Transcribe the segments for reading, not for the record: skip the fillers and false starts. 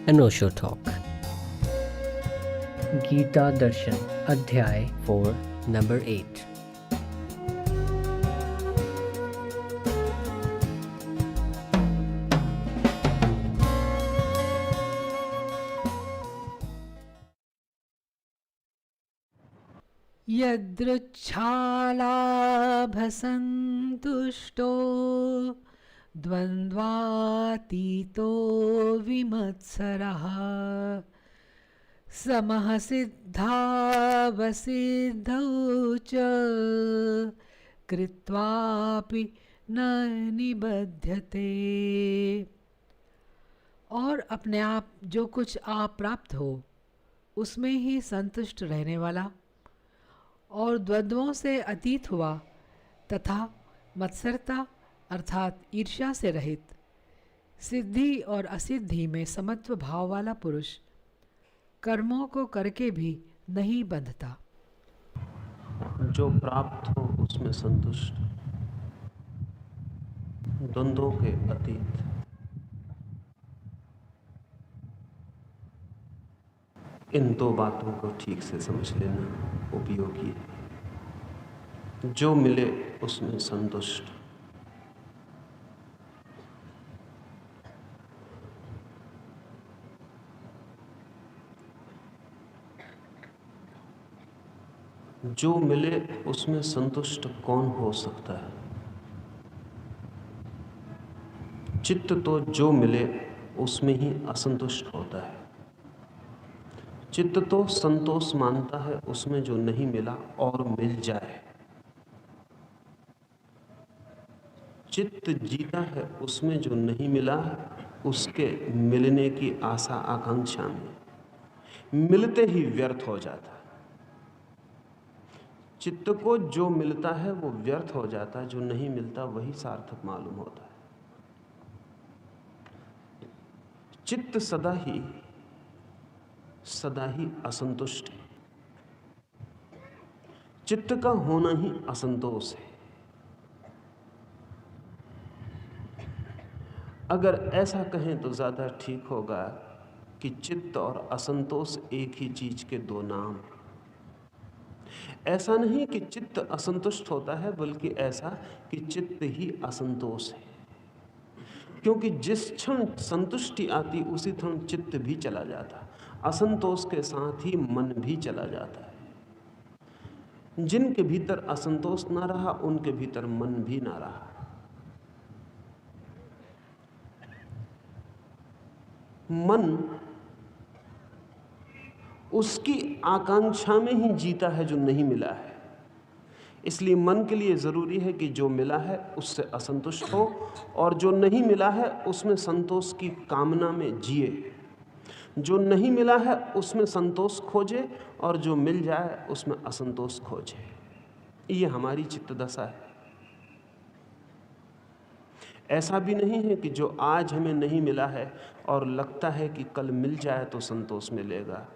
अनोशो talk. Gita दर्शन अध्याय 4 number 8। यदृच्छालाभसन्तुष्टो द्वन्द्वातीतो विमत्सरः समः सिद्धावसिद्धौ च कृत्वापि न निबध्यते। और अपने आप जो कुछ आप प्राप्त हो उसमें ही संतुष्ट रहने वाला और द्वंद्वों से अतीत हुआ तथा मत्सरता अर्थात ईर्ष्या से रहित, सिद्धि और असिद्धि में समत्व भाव वाला पुरुष कर्मों को करके भी नहीं बंधता। जो प्राप्त हो उसमें संतुष्ट, द्वंद्वों के अतीत। इन दो बातों को ठीक से समझ लेना उपयोगी है। जो मिले उसमें संतुष्ट, जो मिले उसमें संतुष्ट कौन हो सकता है? चित्त तो जो मिले उसमें ही असंतुष्ट होता है। चित्त तो संतोष मानता है उसमें जो नहीं मिला और मिल जाए। चित्त जीता है उसमें जो नहीं मिला उसके मिलने की आशा आकांक्षा में, मिलते ही व्यर्थ हो जाता है। चित्त को जो मिलता है वो व्यर्थ हो जाता है, जो नहीं मिलता वही सार्थक मालूम होता है। चित्त सदा ही असंतुष्ट है। चित्त का होना ही असंतोष है। अगर ऐसा कहें तो ज्यादा ठीक होगा कि चित्त और असंतोष एक ही चीज के दो नाम। ऐसा नहीं कि चित्त असंतुष्ट होता है, बल्कि ऐसा कि चित्त ही असंतोष है। क्योंकि जिस क्षण संतुष्टि आती उसी क्षण चित्त भी चला जाता, असंतोष के साथ ही मन भी चला जाता है। जिनके भीतर असंतोष ना रहा उनके भीतर मन भी ना रहा। मन उसकी आकांक्षा में ही जीता है जो नहीं मिला है। इसलिए मन के लिए जरूरी है कि जो मिला है उससे असंतुष्ट हो और जो नहीं मिला है उसमें संतोष की कामना में जिए। जो नहीं मिला है उसमें संतोष खोजे और जो मिल जाए उसमें असंतोष खोजे। ये हमारी चित्त दशा है। ऐसा भी नहीं है कि जो आज हमें नहीं मिला है और लगता है कि कल मिल जाए तो संतोष मिलेगा,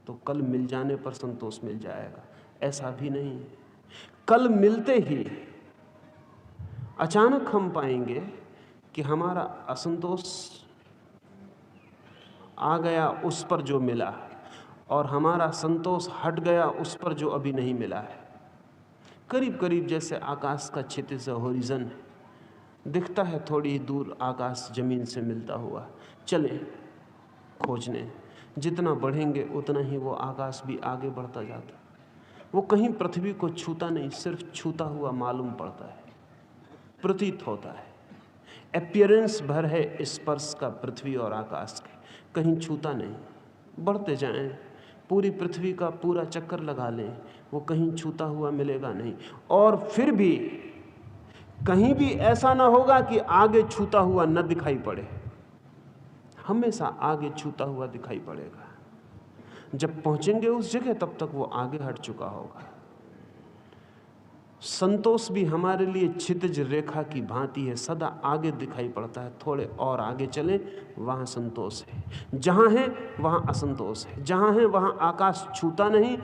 तो कल मिल जाने पर संतोष मिल जाएगा। ऐसा भी नहीं है। कल मिलते ही अचानक हम पाएंगे कि हमारा असंतोष आ गया उस पर जो मिला और हमारा संतोष हट गया उस पर जो अभी नहीं मिला है। करीब करीब जैसे आकाश का क्षितिज होरिजन है, दिखता है थोड़ी दूर आकाश जमीन से मिलता हुआ। चले खोजने, जितना बढ़ेंगे उतना ही वो आकाश भी आगे बढ़ता जाता है। वो कहीं पृथ्वी को छूता नहीं, सिर्फ छूता हुआ मालूम पड़ता है, प्रतीत होता है। अपीयरेंस भर है स्पर्श का पृथ्वी और आकाश के, कहीं छूता नहीं। बढ़ते जाएं, पूरी पृथ्वी का पूरा चक्कर लगा लें, वो कहीं छूता हुआ मिलेगा नहीं। और फिर भी कहीं भी ऐसा ना होगा कि आगे छूता हुआ न दिखाई पड़े, हमेशा आगे छूता हुआ दिखाई पड़ेगा। जब पहुंचेंगे उस जगह तब तक वो आगे हट चुका होगा। संतोष भी हमारे लिए क्षितिज रेखा की भांति है, सदा आगे दिखाई पड़ता है। थोड़े और आगे चलें, वहां संतोष है। जहां है वहां असंतोष है। जहां है वहां आकाश छूता नहीं,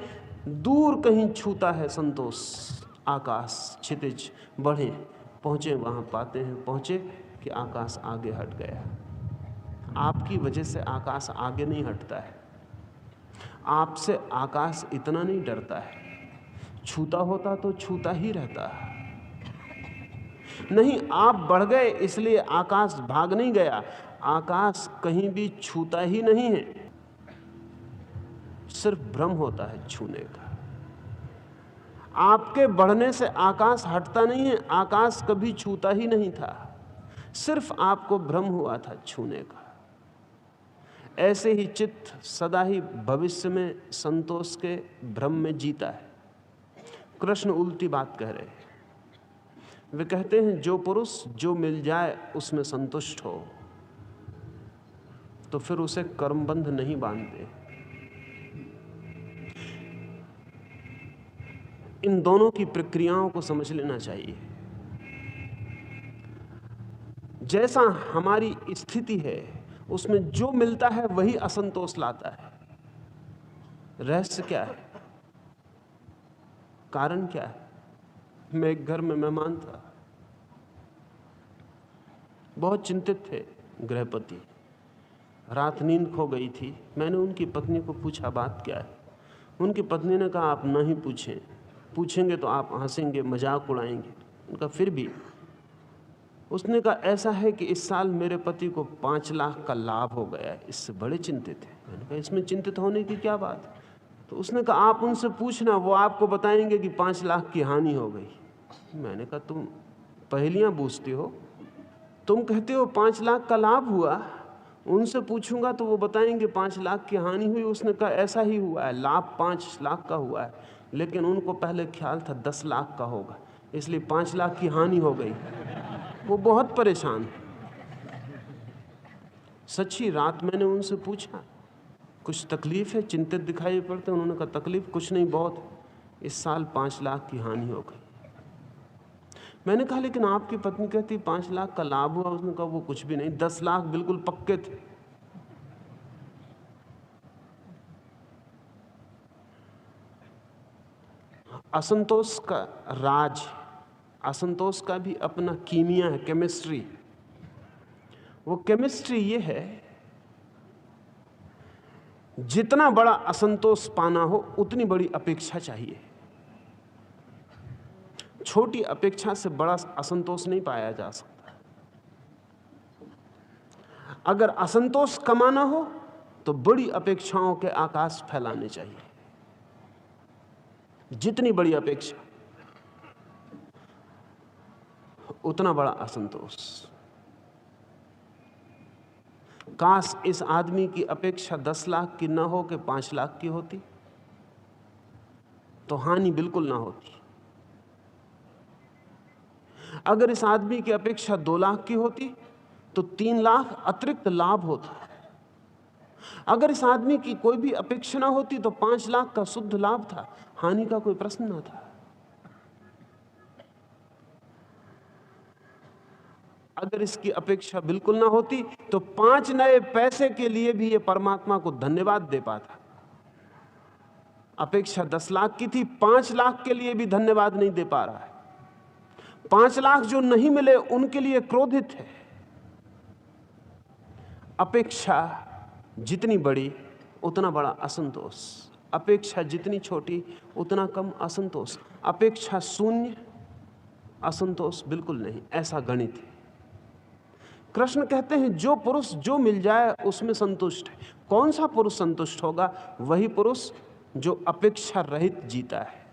दूर कहीं छूता है संतोष। आकाश क्षितिज बढ़े, पहुंचे वहां पाते हैं, पहुंचे कि आकाश आगे हट गया। आपकी वजह से आकाश आगे नहीं हटता है, आपसे आकाश इतना नहीं डरता है। छूता होता तो छूता ही रहता है। नहीं, आप बढ़ गए इसलिए आकाश भाग नहीं गया, आकाश कहीं भी छूता ही नहीं है, सिर्फ भ्रम होता है छूने का। आपके बढ़ने से आकाश हटता नहीं है, आकाश कभी छूता ही नहीं था, सिर्फ आपको भ्रम हुआ था छूने का। ऐसे ही चित्त सदा ही भविष्य में संतोष के भ्रम में जीता है। कृष्ण उल्टी बात कह रहे हैं। वे कहते हैं जो पुरुष जो मिल जाए उसमें संतुष्ट हो, तो फिर उसे कर्मबंध नहीं बांधते। इन दोनों की प्रक्रियाओं को समझ लेना चाहिए। जैसा हमारी स्थिति है उसमें जो मिलता है वही असंतोष लाता है। रहस्य क्या है, कारण क्या है? मैं एक घर में मेहमान था, बहुत चिंतित थे गृहपति, रात नींद खो गई थी। मैंने उनकी पत्नी को पूछा बात क्या है। उनकी पत्नी ने कहा आप नहीं पूछें, पूछेंगे तो आप हंसेंगे, मजाक उड़ाएंगे। उनका फिर भी उसने कहा ऐसा है कि इस साल मेरे पति को 5 लाख का लाभ हो गया है, इससे बड़े चिंतित थे। मैंने कहा इसमें चिंतित होने की क्या बात है? तो उसने कहा आप उनसे पूछना, वो आपको बताएंगे कि 5 लाख की हानि हो गई। मैंने कहा तुम पहेलियां बूझते हो, तुम कहते हो 5 लाख का लाभ हुआ, उनसे पूछूंगा तो वो बताएंगे 5 लाख की हानि हुई। उसने कहा ऐसा ही हुआ है, लाभ 5 लाख का हुआ है, लेकिन उनको पहले ख्याल था 10 लाख का होगा, इसलिए 5 लाख की हानि हो गई। वो बहुत परेशान। सच्ची रात मैंने उनसे पूछा कुछ तकलीफ है, चिंतित दिखाई पड़ते। उन्होंने कहा तकलीफ कुछ नहीं, बहुत, इस साल 5 लाख की हानि हो गई। मैंने कहा लेकिन आपकी पत्नी कहती 5 लाख का लाभ हुआ। उसने कहा वो कुछ भी नहीं, 10 लाख बिल्कुल पक्के थे। असंतोष का राज, असंतोष का भी अपना कीमिया है, केमिस्ट्री। वो केमिस्ट्री ये है, जितना बड़ा असंतोष पाना हो उतनी बड़ी अपेक्षा चाहिए। छोटी अपेक्षा से बड़ा असंतोष नहीं पाया जा सकता। अगर असंतोष कमाना हो तो बड़ी अपेक्षाओं के आकाश फैलाने चाहिए। जितनी बड़ी अपेक्षा उतना बड़ा असंतोष। काश इस आदमी की अपेक्षा 10 लाख की ना हो कि 5 लाख की होती, तो हानि बिल्कुल ना होती। अगर इस आदमी की अपेक्षा 2 लाख की होती तो 3 लाख अतिरिक्त लाभ होता। अगर इस आदमी की कोई भी अपेक्षा ना होती तो 5 लाख का शुद्ध लाभ था, हानि का कोई प्रश्न ना था। अगर इसकी अपेक्षा बिल्कुल ना होती तो 5 नए पैसे के लिए भी ये परमात्मा को धन्यवाद दे पाता। अपेक्षा 10 लाख की थी, 5 लाख के लिए भी धन्यवाद नहीं दे पा रहा है। 5 लाख जो नहीं मिले उनके लिए क्रोधित है। अपेक्षा जितनी बड़ी उतना बड़ा असंतोष, अपेक्षा जितनी छोटी उतना कम असंतोष। अपेक्षा शून्य, असंतोष बिल्कुल नहीं, ऐसा गणित है। कृष्ण कहते हैं जो पुरुष जो मिल जाए उसमें संतुष्ट है। कौन सा पुरुष संतुष्ट होगा? वही पुरुष जो अपेक्षा रहित जीता है,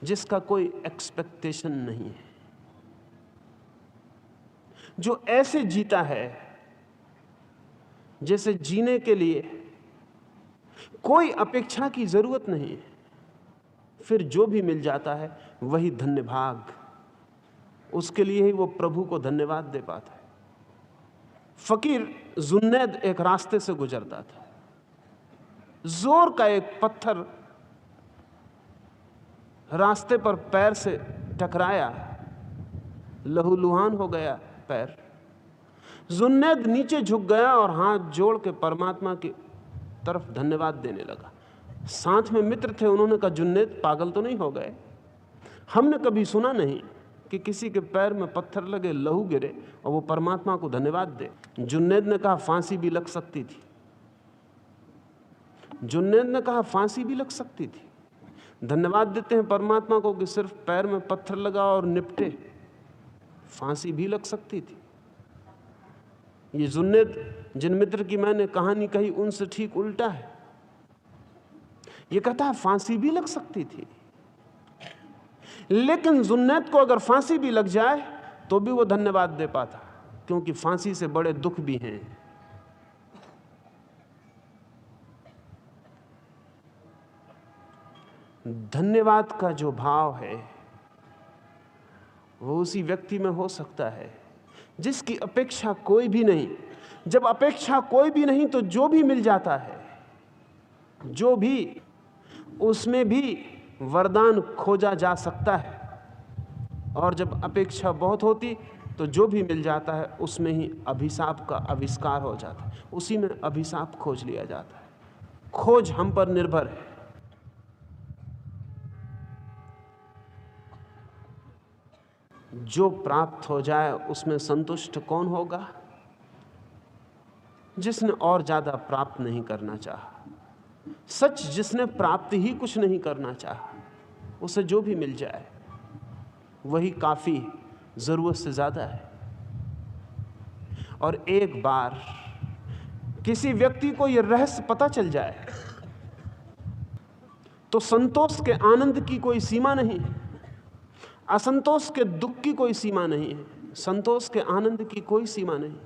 जिसका कोई एक्सपेक्टेशन नहीं है, जो ऐसे जीता है जैसे जीने के लिए कोई अपेक्षा की जरूरत नहीं है। फिर जो भी मिल जाता है वही धन्य भाग, उसके लिए ही वो प्रभु को धन्यवाद दे पाता है। फकीर जुन्नैद एक रास्ते से गुजरता था, जोर का एक पत्थर रास्ते पर पैर से टकराया, लहूलुहान हो गया पैर। जुन्नैद नीचे झुक गया और हाथ जोड़ के परमात्मा की तरफ धन्यवाद देने लगा। साथ में मित्र थे, उन्होंने कहा जुन्नैद पागल तो नहीं हो गए? हमने कभी सुना नहीं कि किसी के पैर में पत्थर लगे, लहू गिरे और वो परमात्मा को धन्यवाद दे। जुन्नैद ने कहा फांसी भी लग सकती थी। जुन्नैद ने कहा फांसी भी लग सकती थी। धन्यवाद देते हैं परमात्मा को कि सिर्फ पैर में पत्थर लगा और निपटे, फांसी भी लग सकती थी। ये जुन्नैद जिन मित्र की मैंने कहानी कही उनसे ठीक उल्टा है। ये कहता है फांसी भी लग सकती थी। लेकिन जुन्नैद को अगर फांसी भी लग जाए तो भी वो धन्यवाद दे पाता, क्योंकि फांसी से बड़े दुख भी हैं। धन्यवाद का जो भाव है वो उसी व्यक्ति में हो सकता है जिसकी अपेक्षा कोई भी नहीं। जब अपेक्षा कोई भी नहीं तो जो भी मिल जाता है, जो भी, उसमें भी वरदान खोजा जा सकता है। और जब अपेक्षा बहुत होती तो जो भी मिल जाता है उसमें ही अभिशाप का आविष्कार हो जाता है, उसी में अभिशाप खोज लिया जाता है। खोज हम पर निर्भर है। जो प्राप्त हो जाए उसमें संतुष्ट कौन होगा? जिसने और ज्यादा प्राप्त नहीं करना चाहा। सच जिसने प्राप्त ही कुछ नहीं करना चाहा, उसे जो भी मिल जाए वही काफी, जरूरत से ज्यादा है। और एक बार किसी व्यक्ति को यह रहस्य पता चल जाए तो संतोष के आनंद की कोई सीमा नहीं है, असंतोष के दुख की कोई सीमा नहीं है, संतोष के आनंद की कोई सीमा नहीं,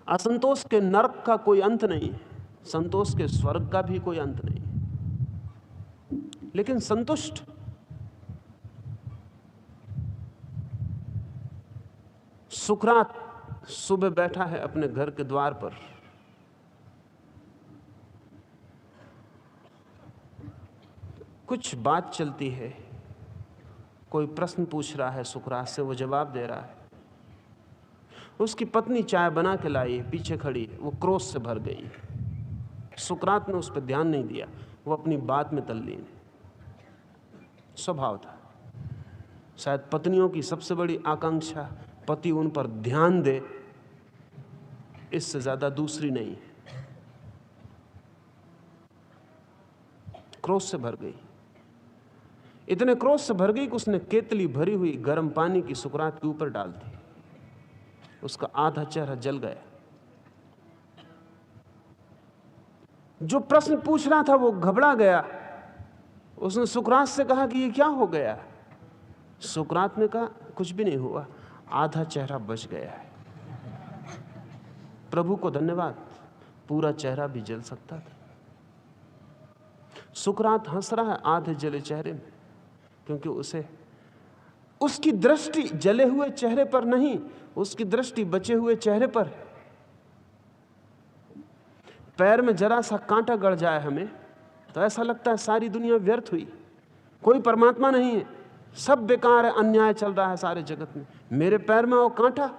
असंतोष के नरक का कोई अंत नहीं है, संतोष के स्वर्ग का भी कोई अंत नहीं। लेकिन संतुष्ट सुकरात सुबह बैठा है अपने घर के द्वार पर। कुछ बात चलती है, कोई प्रश्न पूछ रहा है सुकरात से, वो जवाब दे रहा है। उसकी पत्नी चाय बना के लाई है, पीछे खड़ी है, वो क्रोध से भर गई है। सुकरात ने उस पर ध्यान नहीं दिया, वो अपनी बात में तल्लीन है। स्वभाव था, शायद पत्नियों की सबसे बड़ी आकांक्षा पति उन पर ध्यान दे, इससे ज्यादा दूसरी नहीं है। क्रोध से भर गई, इतने क्रोध से भर गई कि उसने केतली भरी हुई गर्म पानी की सुकरात के ऊपर डाल दी। उसका आधा चेहरा जल गया। जो प्रश्न पूछ रहा था वो घबरा गया। उसने सुकरात से कहा कि ये क्या हो गया? सुकरात ने कहा कुछ भी नहीं हुआ, आधा चेहरा बच गया है। प्रभु को धन्यवाद, पूरा चेहरा भी जल सकता था। सुकरात हंस रहा है आधे जले चेहरे में, क्योंकि उसे उसकी दृष्टि जले हुए चेहरे पर नहीं, उसकी दृष्टि बचे हुए चेहरे पर है। पैर में जरा सा कांटा गड़ जाए हमें तो ऐसा लगता है सारी दुनिया व्यर्थ हुई, कोई परमात्मा नहीं है, सब बेकार है, अन्याय चल रहा है सारे जगत में। मेरे पैर में वो कांटा।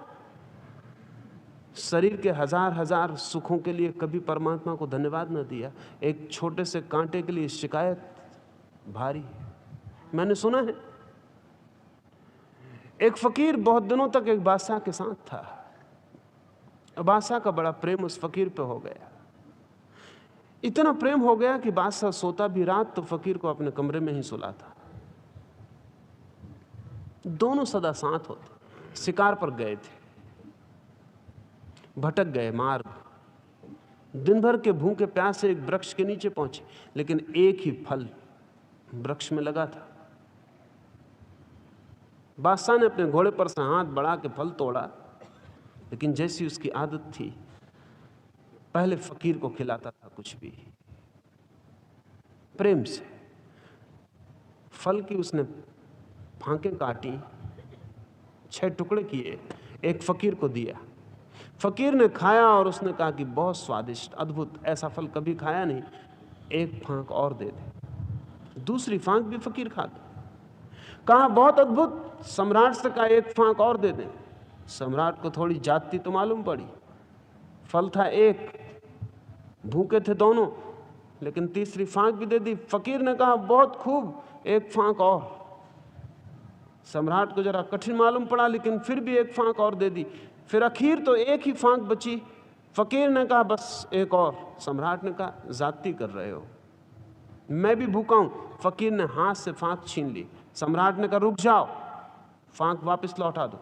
शरीर के हजार हजार सुखों के लिए कभी परमात्मा को धन्यवाद न दिया, एक छोटे से कांटे के लिए शिकायत भारी। मैंने सुना है एक फकीर बहुत दिनों तक एक बादशाह के साथ था। बादशाह का बड़ा प्रेम उस फकीर पे हो गया, इतना प्रेम हो गया कि बादशाह सोता भी रात तो फकीर को अपने कमरे में ही सुलाता। दोनों सदा साथ होते। शिकार पर गए थे, भटक गए मार्ग, दिन भर के भूखे प्यासे एक वृक्ष के नीचे पहुंचे, लेकिन एक ही फल वृक्ष में लगा था। बादशाह ने अपने घोड़े पर से हाथ बढ़ा के फल तोड़ा, लेकिन जैसी उसकी आदत थी पहले फकीर को खिलाता था कुछ भी प्रेम से। फल की उसने फांकें काटी, 6 टुकड़े किए, एक फकीर को दिया। फकीर ने खाया और उसने कहा कि बहुत स्वादिष्ट, अद्भुत, ऐसा फल कभी खाया नहीं, एक फांक और दे दे। दूसरी फांक भी फकीर खा गया। कहा बहुत अद्भुत, सम्राट से कहा एक फांक और दे दे। सम्राट को थोड़ी जाति तो मालूम पड़ी, फल था एक, भूखे थे दोनों, लेकिन तीसरी फांक भी दे दी। फकीर ने कहा बहुत खूब, एक फांक और। सम्राट को जरा कठिन मालूम पड़ा, लेकिन फिर भी एक फांक और दे दी। फिर आखिर तो एक ही फांक बची। फकीर ने कहा बस एक और। सम्राट ने कहा जाती कर रहे हो, मैं भी भूखा हूं। फकीर ने हाथ से फांक छीन ली। सम्राट ने कहा रुक जाओ, फांक वापस लौटा दो।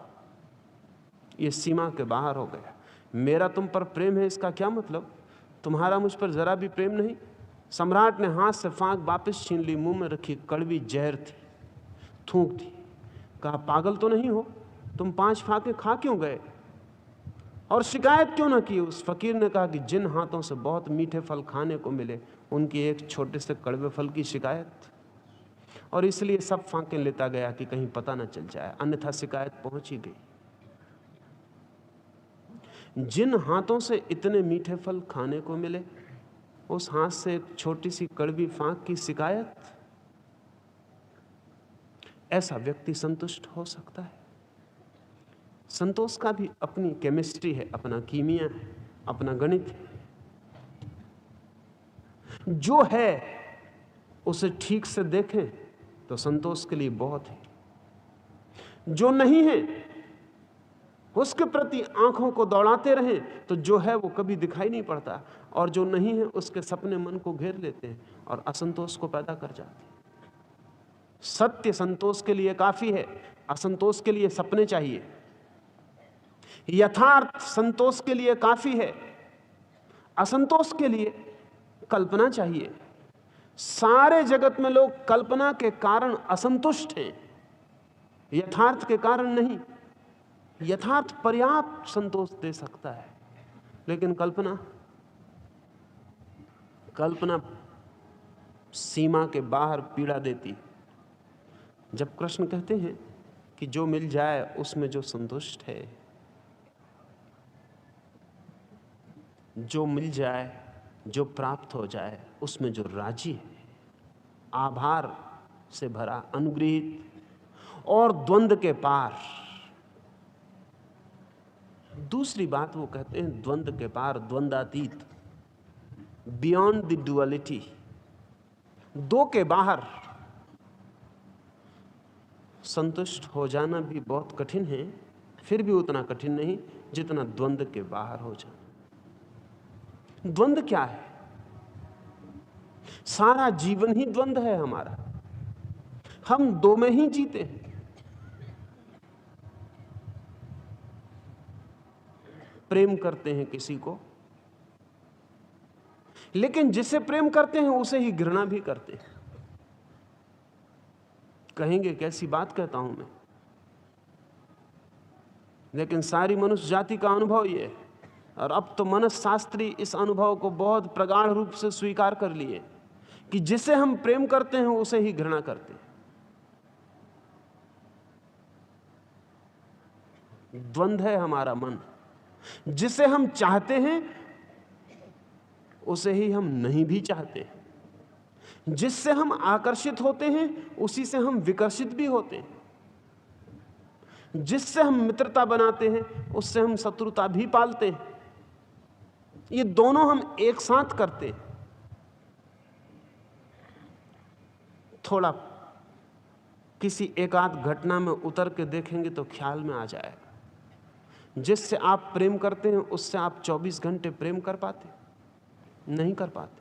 ये सीमा के बाहर हो गया। मेरा तुम पर प्रेम है इसका क्या मतलब? तुम्हारा मुझ पर जरा भी प्रेम नहीं। सम्राट ने हाथ से फांक वापस छीन ली। मुंह में रखी कड़वी जहर थी, थूक दी। कहा पागल तो नहीं हो, तुम 5 फांके खा क्यों गए और शिकायत क्यों ना की? उस फकीर ने कहा कि जिन हाथों से बहुत मीठे फल खाने को मिले उनकी एक छोटे से कड़वे फल की शिकायत, और इसलिए सब फांके लेता गया कि कहीं पता न चल जाए, अन्यथा शिकायत पहुंच ही गई। जिन हाथों से इतने मीठे फल खाने को मिले उस हाथ से एक छोटी सी कड़वी फांक की शिकायत, ऐसा व्यक्ति संतुष्ट हो सकता है? संतोष का भी अपनी केमिस्ट्री है, अपना कीमिया है, अपना गणित है। जो है उसे ठीक से देखें तो संतोष के लिए बहुत है। जो नहीं है उसके प्रति आंखों को दौड़ाते रहें तो जो है वो कभी दिखाई नहीं पड़ता, और जो नहीं है उसके सपने मन को घेर लेते हैं और असंतोष को पैदा कर जाते हैं। सत्य संतोष के लिए काफी है, असंतोष के लिए सपने चाहिए। यथार्थ संतोष के लिए काफी है, असंतोष के लिए कल्पना चाहिए। सारे जगत में लोग कल्पना के कारण असंतुष्ट हैं, यथार्थ के कारण नहीं। यथार्थ पर्याप्त संतोष दे सकता है, लेकिन कल्पना सीमा के बाहर पीड़ा देती। जब कृष्ण कहते हैं कि जो मिल जाए उसमें जो संतुष्ट है, जो मिल जाए, जो प्राप्त हो जाए उसमें जो राजी है, आभार से भरा, अनुग्रहित और द्वंद्व के पार। दूसरी बात वो कहते हैं द्वंद्व के पार, द्वंद्वातीत, बियॉन्ड द डुअलिटी, दो के बाहर। संतुष्ट हो जाना भी बहुत कठिन है, फिर भी उतना कठिन नहीं जितना द्वंद्व के बाहर हो जाना। द्वंद्व क्या है? सारा जीवन ही द्वंद्व है हमारा। हम दो में ही जीते हैं। प्रेम करते हैं किसी को, लेकिन जिसे प्रेम करते हैं उसे ही घृणा भी करते हैं। कहेंगे कैसी बात कहता हूं मैं, लेकिन सारी मनुष्य जाति का अनुभव यह है, और अब तो मनस्शास्त्री इस अनुभव को बहुत प्रगाढ़ रूप से स्वीकार कर लिए कि जिसे हम प्रेम करते हैं उसे ही घृणा करते हैं। द्वंद्व है हमारा मन। जिसे हम चाहते हैं उसे ही हम नहीं भी चाहते। जिससे हम आकर्षित होते हैं उसी से हम विकर्षित भी होते हैं। जिससे हम मित्रता बनाते हैं उससे हम शत्रुता भी पालते हैं। ये दोनों हम एक साथ करते हैं। थोड़ा किसी एकाध घटना में उतर के देखेंगे तो ख्याल में आ जाएगा। जिससे आप प्रेम करते हैं उससे आप 24 घंटे प्रेम कर पाते? नहीं कर पाते।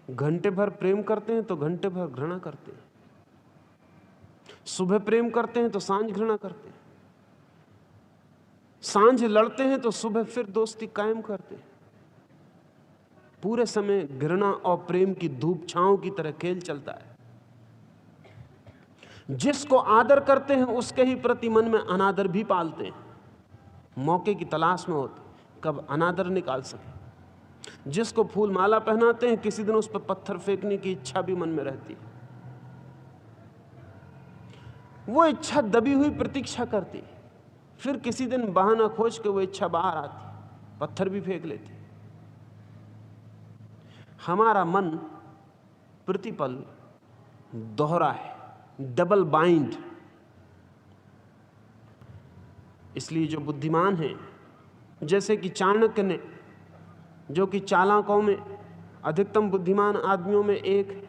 घंटे भर प्रेम करते हैं तो घंटे भर घृणा करते हैं। सुबह प्रेम करते हैं तो सांझ घृणा करते हैं। सांझ लड़ते हैं तो सुबह फिर दोस्ती कायम करते हैं। पूरे समय घृणा और प्रेम की धूप छांव की तरह खेल चलता है। जिसको आदर करते हैं उसके ही प्रति मन में अनादर भी पालते हैं। मौके की तलाश में होते कब अनादर निकाल सके। जिसको फूल माला पहनाते हैं किसी दिन उस पर पत्थर फेंकने की इच्छा भी मन में रहती है। वो इच्छा दबी हुई प्रतीक्षा करती, फिर किसी दिन बहाना खोज के वो इच्छा बाहर आती, पत्थर भी फेंक लेती। हमारा मन प्रतिपल दोहरा है, डबल बाइंड। इसलिए जो बुद्धिमान है, जैसे कि चाणक्य ने, जो कि चालाकों में अधिकतम बुद्धिमान आदमियों में एक,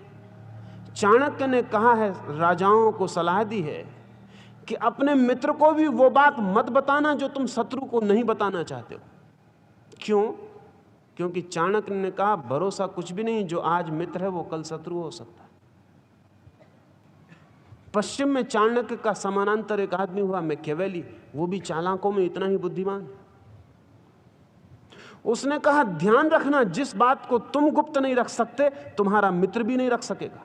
चाणक्य ने कहा है, राजाओं को सलाह दी है कि अपने मित्र को भी वो बात मत बताना जो तुम शत्रु को नहीं बताना चाहते हो। क्यों? क्योंकि चाणक्य ने कहा भरोसा कुछ भी नहीं, जो आज मित्र है वो कल शत्रु हो सकता है। पश्चिम में चाणक्य का समानांतर एक आदमी हुआ मैकियावेली, वो भी चालाकों में इतना ही बुद्धिमान। उसने कहा ध्यान रखना, जिस बात को तुम गुप्त नहीं रख सकते तुम्हारा मित्र भी नहीं रख सकेगा,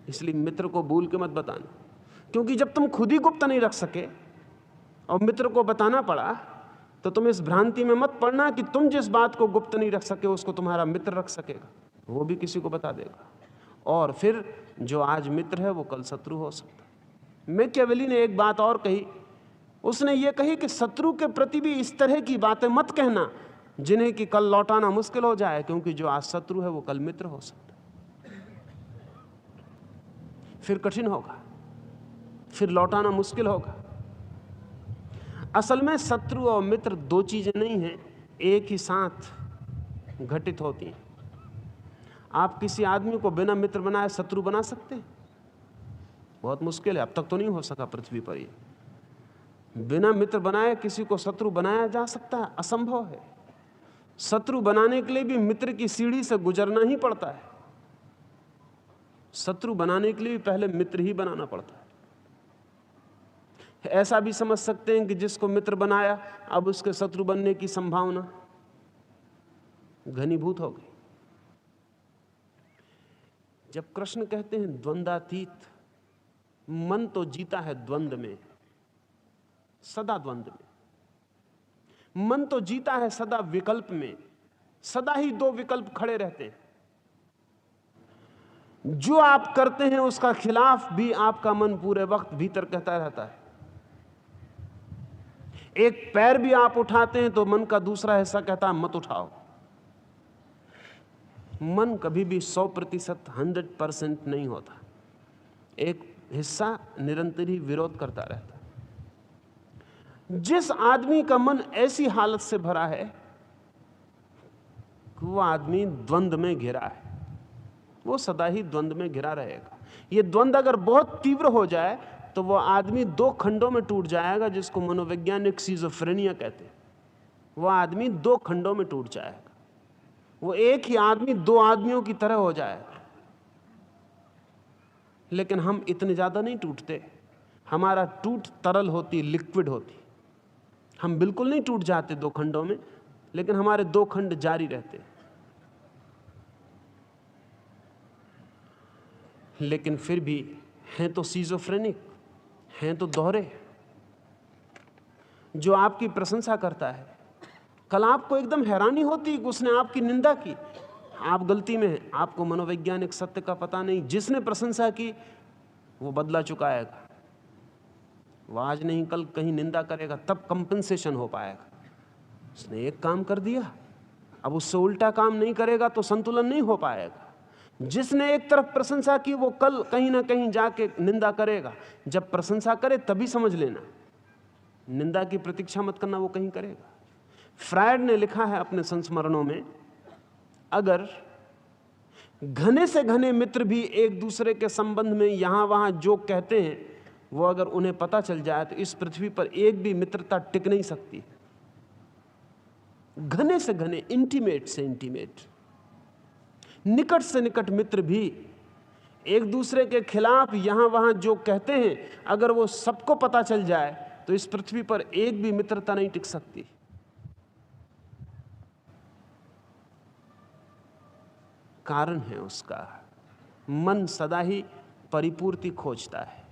इसलिए मित्र को भूल के मत बताना। क्योंकि जब तुम खुद ही गुप्त नहीं रख सके और मित्र को बताना पड़ा, तो तुम इस भ्रांति में मत पड़ना कि तुम जिस बात को गुप्त नहीं रख सके उसको तुम्हारा मित्र रख सकेगा, वो भी किसी को बता देगा, और फिर जो आज मित्र है वो कल शत्रु हो सकता है। मैकियावेली ने एक बात और कही, उसने ये कही कि शत्रु के प्रति भी इस तरह की बातें मत कहना जिन्हें कि कल लौटाना मुश्किल हो जाए, क्योंकि जो आज शत्रु है वो कल मित्र हो सकता है। फिर कठिन होगा, फिर लौटाना मुश्किल होगा। असल में शत्रु और मित्र दो चीजें नहीं हैं, एक ही साथ घटित होती हैं। आप किसी आदमी को बिना मित्र बनाए शत्रु बना सकते हैं? बहुत मुश्किल है, अब तक तो नहीं हो सका पृथ्वी पर। ये बिना मित्र बनाए किसी को शत्रु बनाया जा सकता है? असंभव है। शत्रु बनाने के लिए भी मित्र की सीढ़ी से गुजरना ही पड़ता है। शत्रु बनाने के लिए भी पहले मित्र ही बनाना पड़ता है। ऐसा भी समझ सकते हैं कि जिसको मित्र बनाया अब उसके शत्रु बनने की संभावना घनीभूत हो गई। जब कृष्ण कहते हैं द्वंद्वातीत, मन तो जीता है द्वंद्व में, सदा द्वंद्व में। मन तो जीता है सदा विकल्प में, सदा ही दो विकल्प खड़े रहते हैं। जो आप करते हैं उसका खिलाफ भी आपका मन पूरे वक्त भीतर कहता रहता है। एक पैर भी आप उठाते हैं तो मन का दूसरा हिस्सा कहता है मत उठाओ। मन कभी भी 100% 100% नहीं होता, एक हिस्सा निरंतर ही विरोध करता रहता है। जिस आदमी का मन ऐसी हालत से भरा है कि वो आदमी द्वंद्व में घिरा है, वो सदा ही द्वंद्व में घिरा रहेगा। ये द्वंद्व अगर बहुत तीव्र हो जाए तो वो आदमी दो खंडों में टूट जाएगा, जिसको मनोवैज्ञानिक सिजोफ्रेनिया कहते हैं। वो आदमी दो खंडों में टूट जाएगा, वो एक ही आदमी दो आदमियों की तरह हो जाएगा। लेकिन हम इतने ज्यादा नहीं टूटते, हमारा टूट तरल होती, लिक्विड होती। हम बिल्कुल नहीं टूट जाते दो खंडों में, लेकिन हमारे दो खंड जारी रहते। लेकिन फिर भी हैं तो सिजोफ्रेनिक, हैं तो दोहरे। जो आपकी प्रशंसा करता है, कल आपको एकदम हैरानी होती कि उसने आपकी निंदा की, आप गलती में हैं, आपको मनोवैज्ञानिक सत्य का पता नहीं। जिसने प्रशंसा की वो बदला चुकाएगा, वो आज नहीं कल कहीं निंदा करेगा, तब कंपनसेशन हो पाएगा। उसने एक काम कर दिया, अब उससे उल्टा काम नहीं करेगा तो संतुलन नहीं हो पाएगा। जिसने एक तरफ प्रशंसा की वो कल कहीं ना कहीं जाके निंदा करेगा। जब प्रशंसा करे तभी समझ लेना, निंदा की प्रतीक्षा मत करना, वो कहीं करेगा। फ्रायड ने लिखा है अपने संस्मरणों में, अगर घने से घने मित्र भी एक दूसरे के संबंध में यहां वहां जो कहते हैं वो अगर उन्हें पता चल जाए तो इस पृथ्वी पर एक भी मित्रता टिक नहीं सकती। घने से घने, इंटीमेट से इंटीमेट, निकट से निकट मित्र भी एक दूसरे के खिलाफ यहां वहां जो कहते हैं अगर वो सबको पता चल जाए तो इस पृथ्वी पर एक भी मित्रता नहीं टिक सकती। कारण है उसका, मन सदा ही परिपूर्ति खोजता है।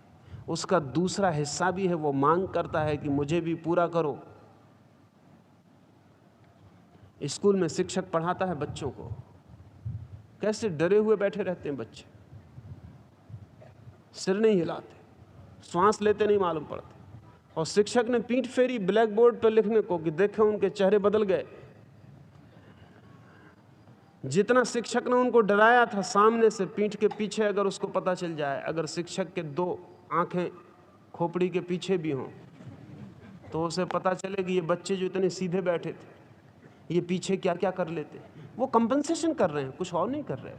उसका दूसरा हिस्सा भी है, वो मांग करता है कि मुझे भी पूरा करो। स्कूल में शिक्षक पढ़ाता है बच्चों को, कैसे डरे हुए बैठे रहते हैं बच्चे, सिर नहीं हिलाते, श्वास लेते नहीं मालूम पड़ते, और शिक्षक ने पीठ फेरी ब्लैक बोर्ड पर लिखने को कि देखे उनके चेहरे बदल गए। जितना शिक्षक ने उनको डराया था, सामने से पीठ के पीछे अगर उसको पता चल जाए, अगर शिक्षक के दो आंखें खोपड़ी के पीछे भी हों तो उसे पता चले कि ये बच्चे जो इतने सीधे बैठे थे ये पीछे क्या क्या कर लेते। वो कंपनसेशन कर रहे हैं, कुछ और नहीं कर रहे।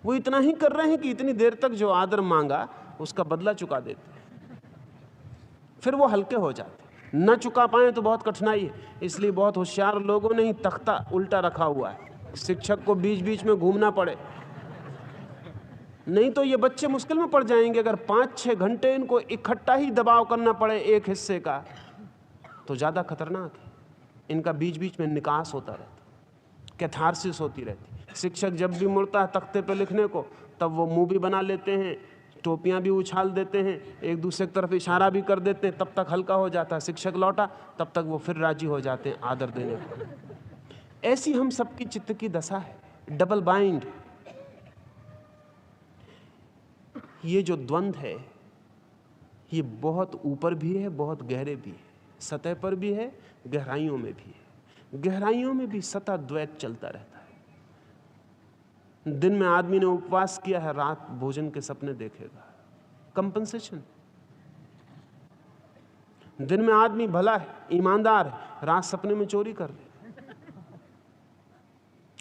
वो इतना ही कर रहे हैं कि इतनी देर तक जो आदर मांगा उसका बदला चुका देते हैं, फिर वो हल्के हो जाते। न चुका पाए तो बहुत कठिनाई है, इसलिए बहुत होशियार लोगों ने ही तख्ता उल्टा रखा हुआ है, शिक्षक को बीच बीच में घूमना पड़े, नहीं तो ये बच्चे मुश्किल में पड़ जाएंगे। अगर 5-6 घंटे इनको इकट्ठा ही दबाव करना पड़े एक हिस्से का तो ज़्यादा खतरनाक है। इनका बीच बीच में निकास होता रहता, कैथारसिस होती रहती। शिक्षक जब भी मुड़ता है तख्ते पे लिखने को तब वो मुंह भी बना लेते हैं, टोपियां भी उछाल देते हैं, एक दूसरे की तरफ इशारा भी कर देते हैं, तब तक हल्का हो जाता है। शिक्षक लौटा तब तक वो फिर राजी हो जाते हैं आदर देने को। ऐसी हम सबकी चित्त की दशा है, डबल बाइंड। ये जो द्वंद्व है ये बहुत ऊपर भी है, बहुत गहरे भी है, सतह पर भी है, गहराइयों में भी है। गहराइयों में भी सतह द्वैत चलता रहता है। दिन में आदमी ने उपवास किया है, रात भोजन के सपने देखेगा, कंपनसेशन। दिन में आदमी भला है, ईमानदार है, रात सपने में चोरी कर ले।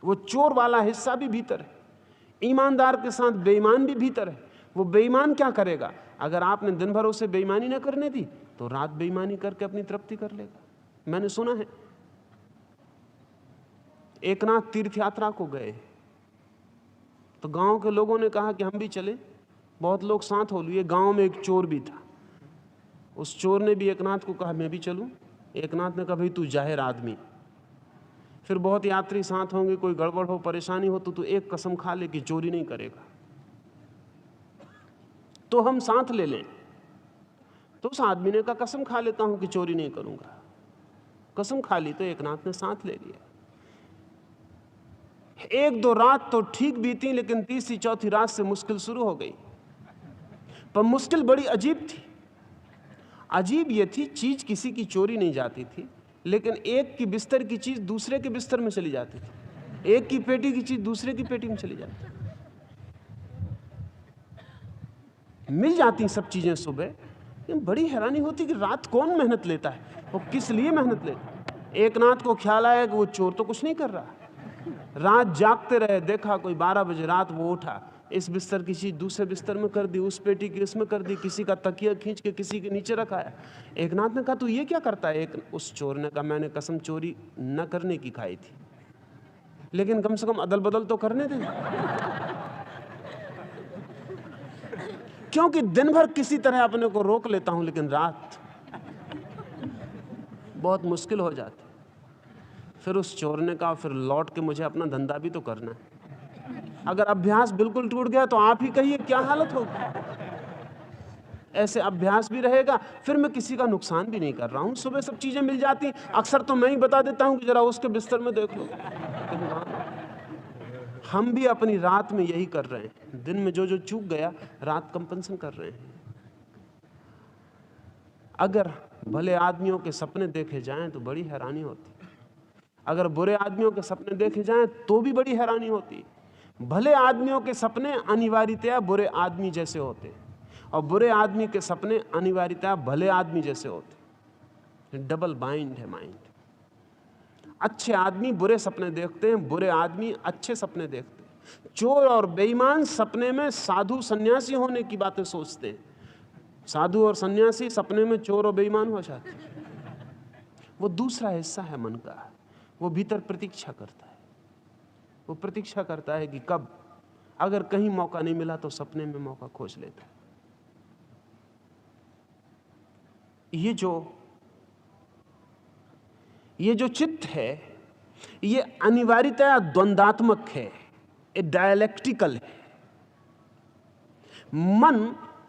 वो चोर वाला हिस्सा भी भीतर है, ईमानदार के साथ बेईमान भी भीतर है। वो बेईमान क्या करेगा? अगर आपने दिन भर उसे बेईमानी न करने दी तो रात बेईमानी करके अपनी तृप्ति कर लेगा। मैंने सुना है एकनाथ तीर्थ यात्रा को गए तो गांव के लोगों ने कहा कि हम भी चले। बहुत लोग साथ हो लिए। गांव में एक चोर भी था, उस चोर ने भी एकनाथ को कहा मैं भी चलूं। एकनाथ ने कहा भाई तू जाहिर आदमी, फिर बहुत यात्री साथ होंगे, कोई गड़बड़ हो, परेशानी हो तो तू एक कसम खा ले कि चोरी नहीं करेगा, तो हम साथ ले लें। तो उस आदमी ने कहा कसम खा लेता हूं कि चोरी नहीं करूंगा। कसम खा ली तो एकनाथ ने साथ ले लिया। 1-2 रात तो ठीक बीती, लेकिन तीसरी चौथी रात से मुश्किल शुरू हो गई। पर मुश्किल बड़ी अजीब थी। अजीब ये थी, चीज किसी की चोरी नहीं जाती थी, लेकिन एक की बिस्तर की चीज दूसरे के बिस्तर में चली जाती थी, एक की पेटी की चीज दूसरे की पेटी में चली जाती थी। मिल जाती सब चीजें सुबह, लेकिन बड़ी हैरानी होती कि रात कौन मेहनत लेता है, वो किस लिए मेहनत लेता है। एकनाथ को ख्याल आया कि वो चोर तो कुछ नहीं कर रहा। रात जागते रहे, देखा कोई 12 बजे रात वो उठा, इस बिस्तर की चीज दूसरे बिस्तर में कर दी, उस पेटी की इसमें कर दी, किसी का तकिया खींच के किसी के नीचे रखाया। एकनाथ ने कहा तू ये क्या करता है? उस चोर ने कहा मैंने कसम चोरी न करने की खाई थी, लेकिन कम से कम अदल बदल तो करने दे। क्योंकि दिन भर किसी तरह अपने को रोक लेता हूं, लेकिन रात बहुत मुश्किल हो जाती। फिर उस चोर ने कहा फिर लौट के मुझे अपना धंधा भी तो करना है। अगर अभ्यास बिल्कुल टूट गया तो आप ही कहिए क्या हालत होगी। ऐसे अभ्यास भी रहेगा, फिर मैं किसी का नुकसान भी नहीं कर रहा हूं। सुबह सब चीजें मिल जाती, अक्सर तो मैं ही बता देता हूं कि जरा उसके बिस्तर में देख लो। हम भी अपनी रात में यही कर रहे हैं। दिन में जो जो चूक गया, रात कंपनसेशन कर रहे हैं। अगर भले आदमियों के सपने देखे जाएं तो बड़ी हैरानी होती, अगर बुरे आदमियों के सपने देखे जाएं तो भी बड़ी हैरानी होती। भले आदमियों के सपने अनिवार्यतया बुरे आदमी जैसे होते, और बुरे आदमी के सपने अनिवार्यतया भले आदमी जैसे होते। डबल बाइंड है माइंड। अच्छे आदमी बुरे सपने देखते हैं, बुरे आदमी अच्छे सपने देखते हैं। चोर और बेईमान सपने में साधु सन्यासी होने की बातें सोचते हैं। साधु और सन्यासी सपने में चोर और बेईमान हो जाते हैं। वो दूसरा हिस्सा है मन का, वो भीतर प्रतीक्षा करता है। वो प्रतीक्षा करता है कि कब, अगर कहीं मौका नहीं मिला तो सपने में मौका खोज लेता है। ये जो चित्त है, ये अनिवार्यतया द्वंद्वात्मक है, ये डायलेक्टिकल है। मन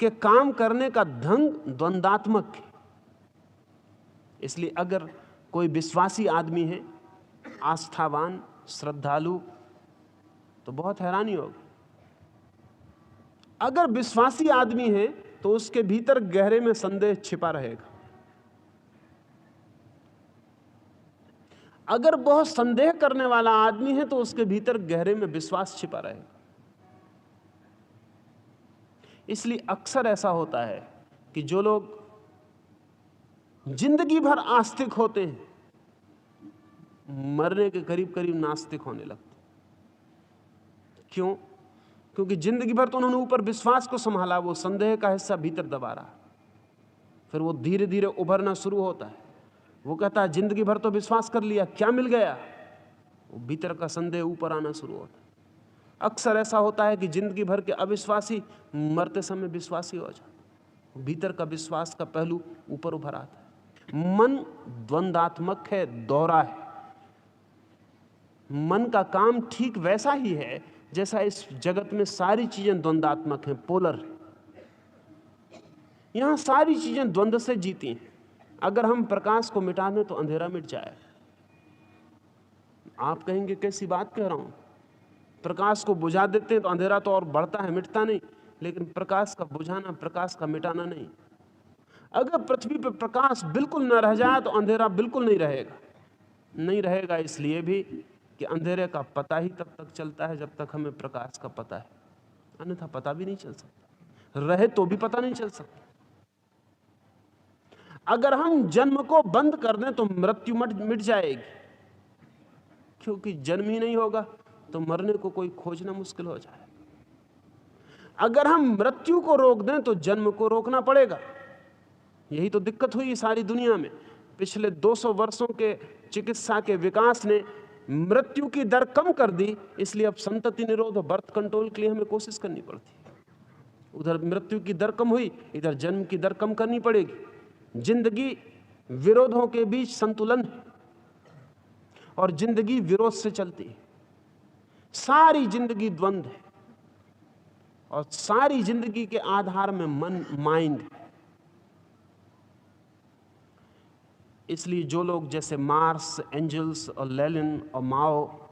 के काम करने का ढंग द्वंद्वात्मक है। इसलिए अगर कोई विश्वासी आदमी है, आस्थावान, श्रद्धालु, तो बहुत हैरानी होगी। अगर विश्वासी आदमी है तो उसके भीतर गहरे में संदेह छिपा रहेगा। अगर बहुत संदेह करने वाला आदमी है तो उसके भीतर गहरे में विश्वास छिपा रहेगा। इसलिए अक्सर ऐसा होता है कि जो लोग जिंदगी भर आस्तिक होते हैं, मरने के करीब करीब नास्तिक होने लगते। क्यों? क्योंकि जिंदगी भर तो उन्होंने ऊपर विश्वास को संभाला, वो संदेह का हिस्सा भीतर दबा रहा। फिर वो धीरे धीरे उभरना शुरू होता है। वो कहता है जिंदगी भर तो विश्वास कर लिया, क्या मिल गया? वो भीतर का संदेह ऊपर आना शुरू होता है। अक्सर ऐसा होता है कि जिंदगी भर के अविश्वासी मरते समय विश्वासी हो जाते, भीतर का विश्वास का पहलू ऊपर उभर आता है। मन द्वंदात्मक है, दोहरा है। मन का काम ठीक वैसा ही है जैसा इस जगत में सारी चीजें द्वंदात्मक हैं, पोलर हैं। यहां सारी चीजें द्वंद्व से जीती हैं। अगर हम प्रकाश को मिटा दें तो अंधेरा मिट जाए। आप कहेंगे कैसी बात कह रहा हूं? प्रकाश को बुझा देते हैं तो अंधेरा तो और बढ़ता है, मिटता नहीं। लेकिन प्रकाश का बुझाना, प्रकाश का मिटाना नहीं। अगर पृथ्वी पर प्रकाश बिल्कुल न रह जाए तो अंधेरा बिल्कुल नहीं रहेगा। नहीं रहेगा इसलिए भी कि अंधेरे का पता ही तब तक चलता है जब तक हमें प्रकाश का पता है, अन्यथा पता भी नहीं चल सकता। रहे तो भी पता नहीं चल सकता। अगर हम जन्म को बंद कर दें तो मृत्यु मिट जाएगी, क्योंकि जन्म ही नहीं होगा तो मरने को कोई खोजना मुश्किल हो जाए। अगर हम मृत्यु को रोक दें तो जन्म को रोकना पड़ेगा। यही तो दिक्कत हुई सारी दुनिया में। पिछले 200 वर्षों के चिकित्सा के विकास ने मृत्यु की दर कम कर दी, इसलिए अब संतति निरोध और बर्थ कंट्रोल के लिए हमें कोशिश करनी पड़ती है। उधर मृत्यु की दर कम हुई, इधर जन्म की दर कम करनी पड़ेगी। जिंदगी विरोधों के बीच संतुलन है और जिंदगी विरोध से चलती है। सारी जिंदगी द्वंद्व है और सारी जिंदगी के आधार में मन, माइंड है। इसलिए जो लोग जैसे मार्क्स, एंजल्स और लेनिन और माओ,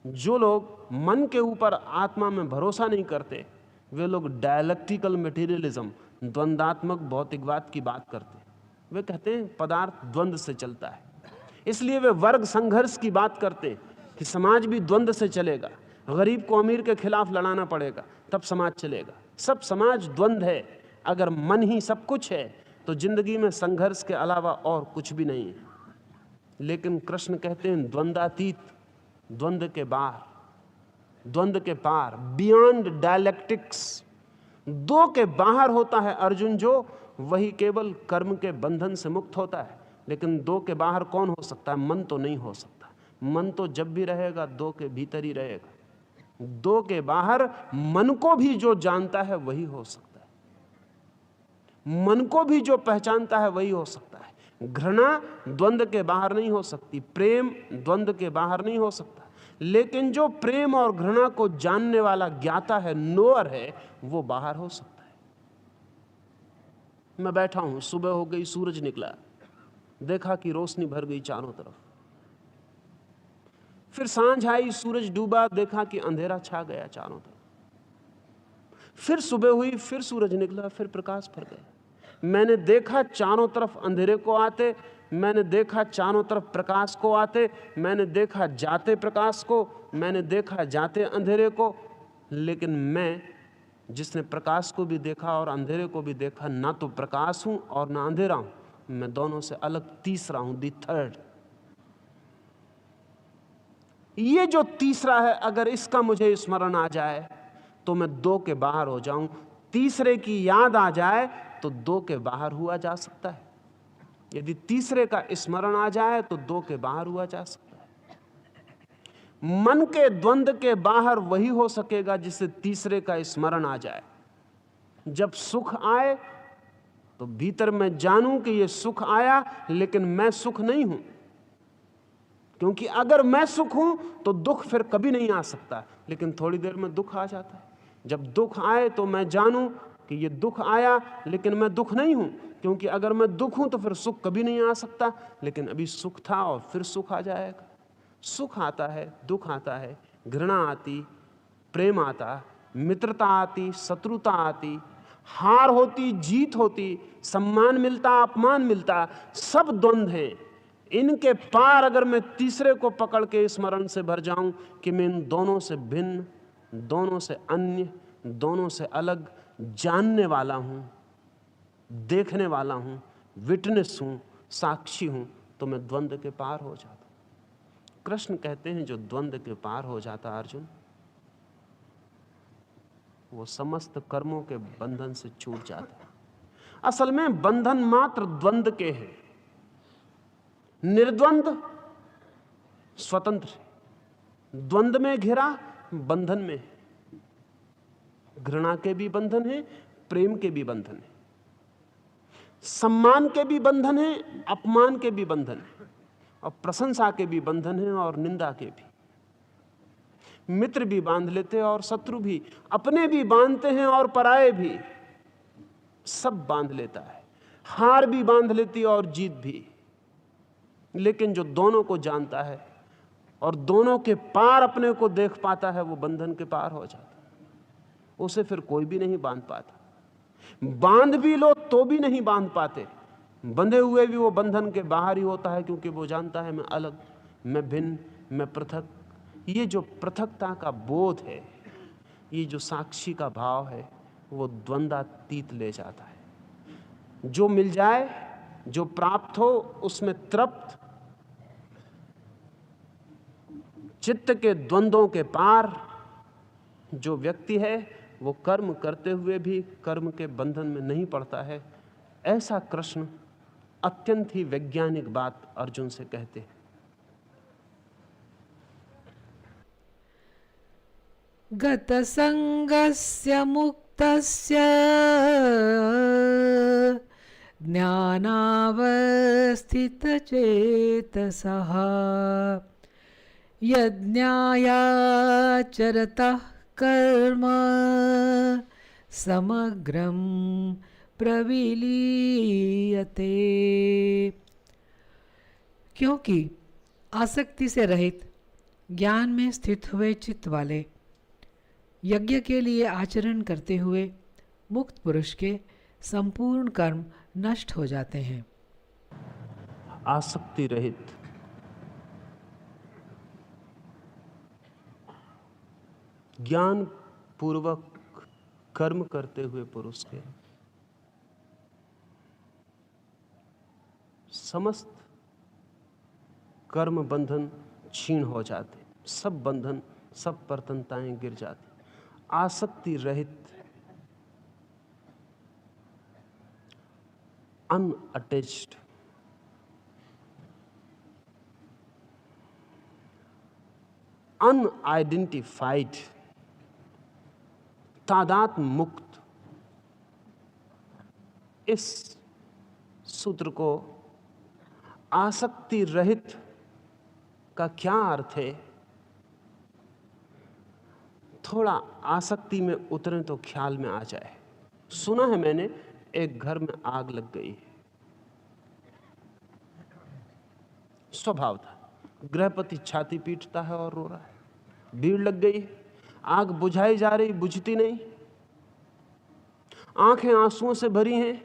जो लोग मन के ऊपर, आत्मा में भरोसा नहीं करते, वे लोग डायलेक्टिकल मटेरियलिज्म, द्वंदात्मक भौतिकवाद की बात करते हैं। वे कहते हैं पदार्थ द्वंद्व से चलता है। इसलिए वे वर्ग संघर्ष की बात करते हैं कि समाज भी द्वंद्व से चलेगा। गरीब को अमीर के खिलाफ लड़ाना पड़ेगा तब समाज चलेगा। सब समाज द्वंद्व है। अगर मन ही सब कुछ है तो जिंदगी में संघर्ष के अलावा और कुछ भी नहीं है। लेकिन कृष्ण कहते हैं द्वंद्वातीत, द्वंद्व के बाहर, द्वंद्व के पार, बियॉन्ड डायलेक्टिक्स। दो के बाहर होता है अर्जुन जो, वही केवल कर्म के बंधन से मुक्त होता है। लेकिन दो के बाहर कौन हो सकता है? मन तो नहीं हो सकता। मन तो जब भी रहेगा दो के भीतर ही रहेगा। दो के बाहर मन को भी जो जानता है वही हो सकता है। मन को भी जो पहचानता है वही हो सकता है। घृणा द्वंद्व के बाहर नहीं हो सकती, प्रेम द्वंद्व के बाहर नहीं हो सकता। लेकिन जो प्रेम और घृणा को जानने वाला ज्ञाता है, नोअर है, वो बाहर हो सकता है। मैं बैठा हूं, सुबह हो गई, सूरज निकला, देखा कि रोशनी भर गई चारों तरफ। फिर सांझ आई, सूरज डूबा, देखा कि अंधेरा छा गया चारों तरफ। फिर सुबह हुई, फिर सूरज निकला, फिर प्रकाश भर गया। मैंने देखा चारों तरफ अंधेरे को आते, मैंने देखा चारों तरफ प्रकाश को आते, मैंने देखा जाते प्रकाश को, मैंने देखा जाते अंधेरे को। लेकिन मैं, जिसने प्रकाश को भी देखा और अंधेरे को भी देखा, ना तो प्रकाश हूं और ना अंधेरा हूं। मैं दोनों से अलग तीसरा हूं, दी थर्ड। ये जो तीसरा है, अगर इसका मुझे स्मरण आ जाए तो मैं दो के बाहर हो जाऊं। तीसरे की याद आ जाए तो दो के बाहर हुआ जा सकता है। यदि तीसरे का स्मरण आ जाए तो दो के बाहर हुआ जा सकता है। मन के द्वंद्व के बाहर वही हो सकेगा जिससे तीसरे का स्मरण आ जाए। जब सुख आए तो भीतर मैं जानूं कि ये सुख आया, लेकिन मैं सुख नहीं हूं। क्योंकि अगर मैं सुख हूं तो दुख फिर कभी नहीं आ सकता। लेकिन थोड़ी देर में दुख आ जाता है। जब दुख आए तो मैं जानूं कि ये दुख आया, लेकिन मैं दुख नहीं हूं। क्योंकि अगर मैं दुख हूं तो फिर सुख कभी नहीं आ सकता। लेकिन अभी सुख था और फिर सुख आ जाएगा। सुख आता है, दुख आता है, घृणा आती, प्रेम आता, मित्रता आती, शत्रुता आती, हार होती, जीत होती, सम्मान मिलता, अपमान मिलता, सब द्वंद्व हैं। इनके पार अगर मैं तीसरे को पकड़ के स्मरण से भर जाऊं कि मैं इन दोनों से भिन्न, दोनों से अन्य, दोनों से अलग जानने वाला हूं, देखने वाला हूं, विटनेस हूं, साक्षी हूं, तो मैं द्वंद्व के पार हो जाता। कृष्ण कहते हैं जो द्वंद्व के पार हो जाता अर्जुन, वो समस्त कर्मों के बंधन से छूट जाता है। असल में बंधन मात्र द्वंद के हैं, निर्द्वंद स्वतंत्र है। द्वंद में घिरा बंधन में है। घृणा के भी बंधन है, प्रेम के भी बंधन है, सम्मान के भी बंधन है, अपमान के भी बंधन है, और प्रशंसा के भी बंधन है और निंदा के भी। मित्र भी बांध लेते हैं और शत्रु भी, अपने भी बांधते हैं और पराये भी, सब बांध लेता है। हार भी बांध लेती है और जीत भी। लेकिन जो दोनों को जानता है और दोनों के पार अपने को देख पाता है, वो बंधन के पार हो जाता है। उसे फिर कोई भी नहीं बांध पाता। बांध भी लो तो भी नहीं बांध पाते। बंधे हुए भी वो बंधन के बाहर ही होता है, क्योंकि वो जानता है मैं अलग, मैं भिन्न, मैं पृथक। ये जो पृथकता का बोध है, ये जो साक्षी का भाव है, वो द्वंद्वातीत ले जाता है। जो मिल जाए, जो प्राप्त हो, उसमें तृप्त, चित्त के द्वंद्वों के पार जो व्यक्ति है, वो कर्म करते हुए भी कर्म के बंधन में नहीं पड़ता है। ऐसा कृष्ण अत्यंत ही वैज्ञानिक बात अर्जुन से कहते हैं। गतसंगस्य मुक्तस्य ज्ञानावस्थितचेतसः यज्ञायाचरतः कर्म समग्रं प्रविलीयते। क्योंकि आसक्ति से रहित ज्ञान में स्थित हुए चित्त वाले यज्ञ के लिए आचरण करते हुए मुक्त पुरुष के संपूर्ण कर्म नष्ट हो जाते हैं। आसक्ति रहित, ज्ञान पूर्वक कर्म करते हुए पुरुष के समस्त कर्म बंधन क्षीण हो जाते, सब बंधन, सब परतंताएं गिर जाती। आसक्ति रहित, अनअटैच्ड, अनआइडेंटिफाइड, तादात्म मुक्त। इस सूत्र को आसक्ति रहित का क्या अर्थ है, थोड़ा आसक्ति में उतरें तो ख्याल में आ जाए। सुना है मैंने, एक घर में आग लग गई है। स्वभाव था, गृहपति छाती पीटता है और रो रहा है। भीड़ लग गई, आग बुझाई जा रही, बुझती नहीं, आंखें आंसुओं से भरी हैं।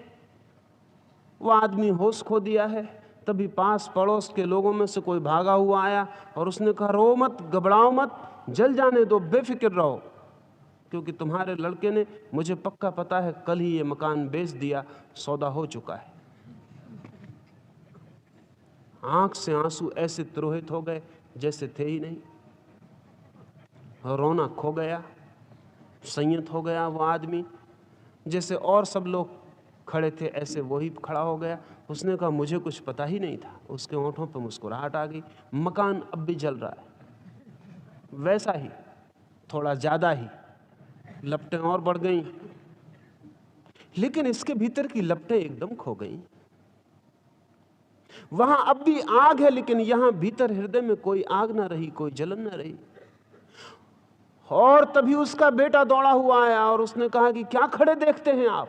वो आदमी होश खो दिया है। तभी पास पड़ोस के लोगों में से कोई भागा हुआ आया और उसने कहा, रो मत, घबराओ मत, जल जाने दो, बेफिक्र रहो, क्योंकि तुम्हारे लड़के ने, मुझे पक्का पता है, कल ही ये मकान बेच दिया, सौदा हो चुका है। आंख से आंसू ऐसे तिरोहित हो गए जैसे थे ही नहीं। रोना खो गया, संयत हो गया वो आदमी। जैसे और सब लोग खड़े थे, ऐसे वही खड़ा हो गया। उसने कहा, मुझे कुछ पता ही नहीं था। उसके होंठों पर मुस्कुराहट आ गई। मकान अब भी जल रहा है, वैसा ही, थोड़ा ज्यादा ही, लपटें और बढ़ गई, लेकिन इसके भीतर की लपटें एकदम खो गई। वहां अब भी आग है, लेकिन यहां भीतर हृदय में कोई आग ना रही, कोई जलन ना रही। और तभी उसका बेटा दौड़ा हुआ आया और उसने कहा कि क्या खड़े देखते हैं आप,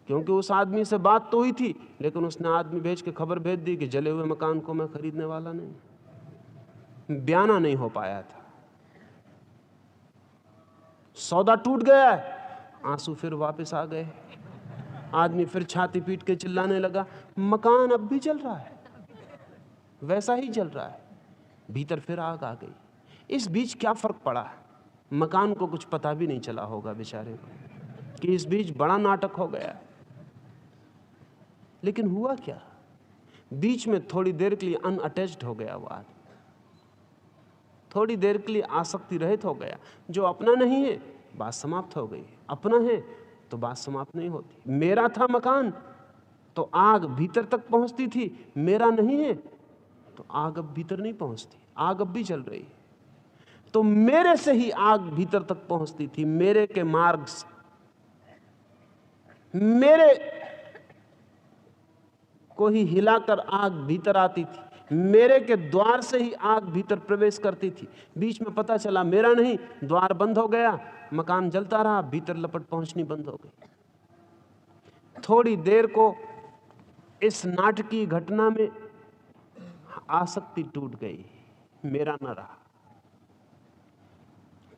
क्योंकि उस आदमी से बात तो हुई थी, लेकिन उसने आदमी भेज के खबर भेज दी कि जले हुए मकान को मैं खरीदने वाला नहीं। बयाना नहीं हो पाया था, सौदा टूट गया है। आंसू फिर वापस आ गए। आदमी फिर छाती पीट के चिल्लाने लगा, मकान अब भी जल रहा है, वैसा ही जल रहा है। भीतर फिर आग आ गई। इस बीच क्या फर्क पड़ा, मकान को कुछ पता भी नहीं चला होगा बेचारे को कि इस बीच बड़ा नाटक हो गया। लेकिन हुआ क्या, बीच में थोड़ी देर के लिए अनअटैच्ड हो गया वो आदमी, थोड़ी देर के लिए आसक्ति रहित हो गया। जो अपना नहीं है बात समाप्त हो गई। अपना है तो बात समाप्त नहीं होती। मेरा था मकान तो आग भीतर तक पहुंचती थी, मेरा नहीं है तो आग अब भीतर नहीं पहुंचती, आग अब भी जल रही है। तो मेरे से ही आग भीतर तक पहुंचती थी, मेरे के मार्ग से, मेरे को ही हिलाकर आग भीतर आती थी, मेरे के द्वार से ही आग भीतर प्रवेश करती थी। बीच में पता चला मेरा नहीं, द्वार बंद हो गया, मकान जलता रहा, भीतर लपट पहुंचनी बंद हो गई। थोड़ी देर को इस नाटकीय घटना में आसक्ति टूट गई, मेरा न रहा।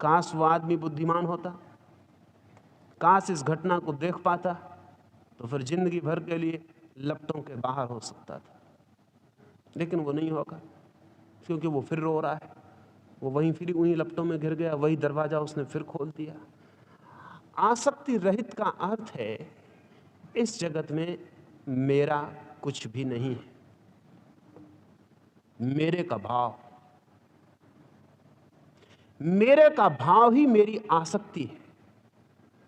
काश वो आदमी बुद्धिमान होता, काश इस घटना को देख पाता, तो फिर जिंदगी भर के लिए लपटों के बाहर हो सकता था। लेकिन वो नहीं होगा, क्योंकि वो फिर रो रहा है। वो वहीं फिर उन्हीं लपटों में घिर गया, वही दरवाजा उसने फिर खोल दिया। आसक्ति रहित का अर्थ है इस जगत में मेरा कुछ भी नहीं है, मेरे का भाव, मेरे का भाव ही मेरी आसक्ति है,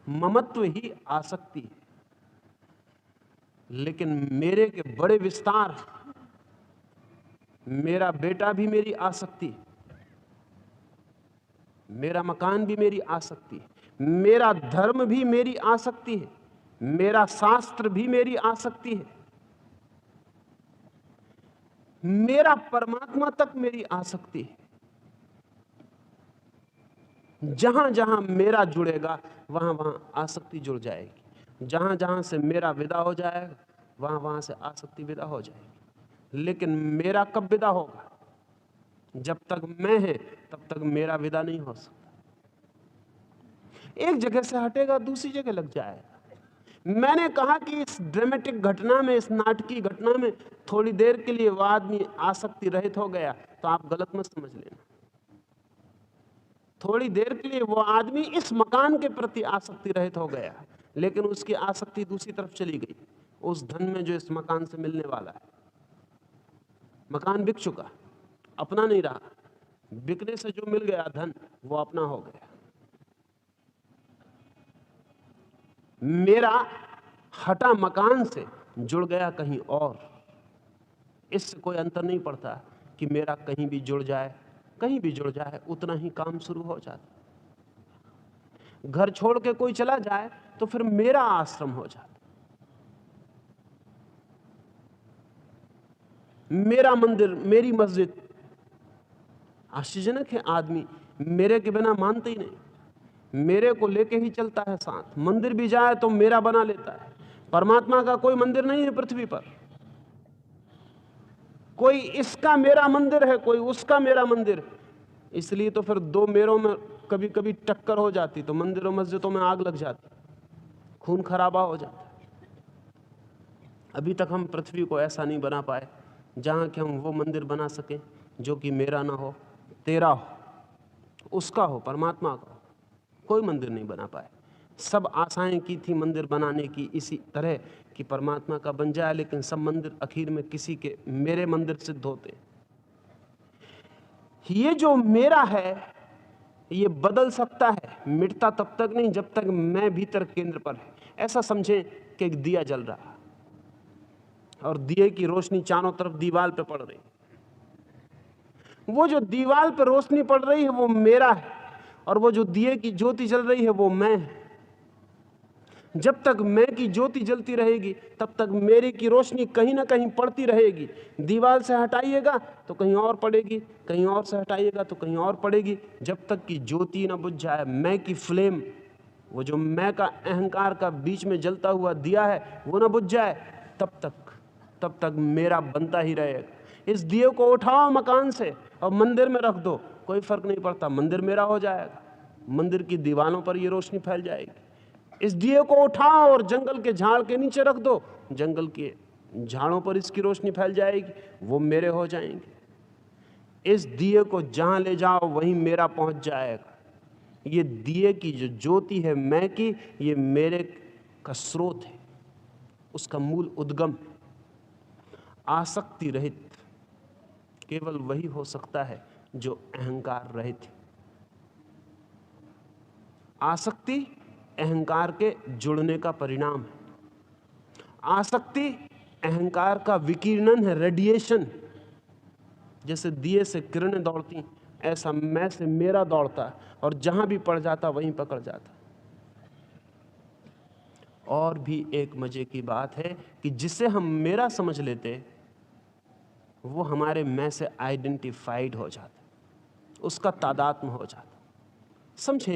ममत्व ही आसक्ति है। लेकिन मेरे के बड़े विस्तार, मेरा बेटा भी मेरी आसक्ति है, मेरा मकान भी मेरी आसक्ति है, मेरा धर्म भी मेरी आसक्ति है, मेरा शास्त्र भी मेरी आसक्ति है, मेरा परमात्मा तक मेरी आसक्ति है। जहां जहां मेरा जुड़ेगा वहां वहां आसक्ति जुड़ जाएगी, जहां जहां से मेरा विदा हो जाएगा वहां वहां से आसक्ति विदा हो जाएगी। लेकिन मेरा कब विदा होगा? जब तक मैं है तब तक मेरा विदा नहीं हो सकता। एक जगह से हटेगा दूसरी जगह लग जाएगा। मैंने कहा कि इस ड्रामेटिक घटना में, इस नाटकीय घटना में थोड़ी देर के लिए वो आदमी आसक्ति रहित हो गया, तो आप गलत मत समझ लेना। थोड़ी देर के लिए वो आदमी इस मकान के प्रति आसक्ति रहित हो गया, लेकिन उसकी आसक्ति दूसरी तरफ चली गई, उस धन में जो इस मकान से मिलने वाला है। मकान बिक चुका, अपना नहीं रहा। बिकने से जो मिल गया धन वो अपना हो गया। मेरा हटा मकान से, जुड़ गया कहीं और। इससे कोई अंतर नहीं पड़ता कि मेरा कहीं भी जुड़ जाए, कहीं भी जुड़ जाए, उतना ही काम शुरू हो जाता। घर छोड़ के कोई चला जाए तो फिर मेरा आश्रम हो जाता, मेरा मंदिर, मेरी मस्जिद। आश्चर्यजनक है, आदमी मेरे के बिना मानते ही नहीं, मेरे को लेके ही चलता है साथ। मंदिर भी जाए तो मेरा बना लेता है। परमात्मा का कोई मंदिर नहीं है पृथ्वी पर, कोई इसका मेरा मंदिर है, कोई उसका मेरा मंदिर है। इसलिए तो फिर दो मेरों में कभी कभी टक्कर हो जाती, तो मंदिरों मस्जिदों में आग लग जाती, खून खराबा हो जाता। अभी तक हम पृथ्वी को ऐसा नहीं बना पाए जहां कि हम वो मंदिर बना सकें जो कि मेरा ना हो, तेरा हो, उसका हो, परमात्मा का हो। कोई मंदिर नहीं बना पाए। सब आशाएं की थी मंदिर बनाने की इसी तरह कि परमात्मा का बन जाए, लेकिन सब मंदिर आखिर में किसी के मेरे मंदिर सिद्ध होते। ये जो मेरा है ये बदल सकता है, मिटता तब तक नहीं जब तक मैं भीतर केंद्र पर है। ऐसा समझें कि एक दिया जल रहा और दिए की रोशनी चारों तरफ दीवार पे पड़ रही। वो जो दीवार पे रोशनी पड़ रही है वो मेरा है, और वो जो दिए की ज्योति जल रही है वो मैं है। जब तक मैं की ज्योति जलती रहेगी तब तक मेरे की रोशनी कहीं ना कहीं पड़ती रहेगी। दीवार से हटाइएगा तो कहीं और पड़ेगी, कहीं और से हटाइएगा तो कहीं और पड़ेगी, जब तक कि ज्योति ना बुझ जाए। मैं की फ्लेम, वो जो मैं का अहंकार का बीच में जलता हुआ दिया है वो ना बुझ जाए, तब तक मेरा बनता ही रहेगा। इस दिए को उठाओ मकान से और मंदिर में रख दो, कोई फर्क नहीं पड़ता, मंदिर मेरा हो जाएगा। मंदिर की दीवारों पर ये रोशनी फैल जाएगी। इस दिए को उठाओ और जंगल के झाड़ के नीचे रख दो, जंगल के झाड़ों पर इसकी रोशनी फैल जाएगी, वो मेरे हो जाएंगे। इस दिए को जहां ले जाओ वहीं मेरा पहुंच जाएगा। ये दिए की जो ज्योति है मैं की, ये मेरे का स्रोत है, उसका मूल उद्गम। आसक्ति रहित केवल वही हो सकता है जो अहंकार रहित है। आसक्ति अहंकार के जुड़ने का परिणाम है। आसक्ति अहंकार का विकिरणन है, रेडिएशन। जैसे दिए से किरणें दौड़ती, ऐसा मैं से मेरा दौड़ता है, और जहां भी पड़ जाता वहीं पकड़ जाता। और भी एक मजे की बात है कि जिसे हम मेरा समझ लेते वो हमारे मैं से आइडेंटिफाइड हो जाता, उसका तादात्म्य हो जाता। समझे,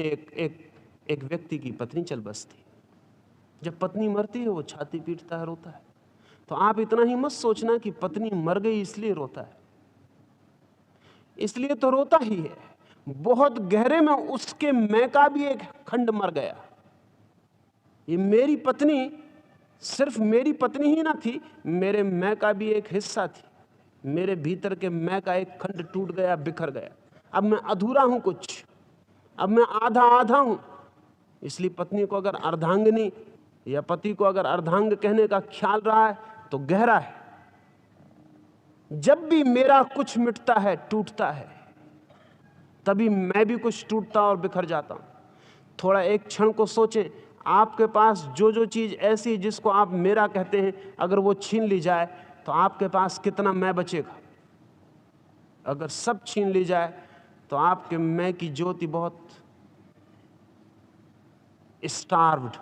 एक व्यक्ति की पत्नी चल बसती, जब पत्नी मरती है वो छाती पीटता है, रोता है। तो आप इतना ही मत सोचना कि पत्नी मर गई इसलिए रोता है, इसलिए तो रोता ही है। बहुत गहरे में उसके मैं का भी एक खंड मर गया। ये मेरी पत्नी सिर्फ मेरी पत्नी ही ना थी, मेरे मैं का भी एक हिस्सा थी। मेरे भीतर के मैं का एक खंड टूट गया, बिखर गया। अब मैं अधूरा हूं कुछ, अब मैं आधा आधा हूं। इसलिए पत्नी को अगर अर्धांगिनी या पति को अगर अर्धांग कहने का ख्याल रहा है तो गहरा है। जब भी मेरा कुछ मिटता है, टूटता है, तभी मैं भी कुछ टूटता और बिखर जाता हूं। थोड़ा एक क्षण को सोचें, आपके पास जो जो चीज ऐसी जिसको आप मेरा कहते हैं, अगर वो छीन ली जाए तो आपके पास कितना मैं बचेगा? अगर सब छीन ली जाए तो आपके मैं की ज्योति बहुत स्टार्व्ड,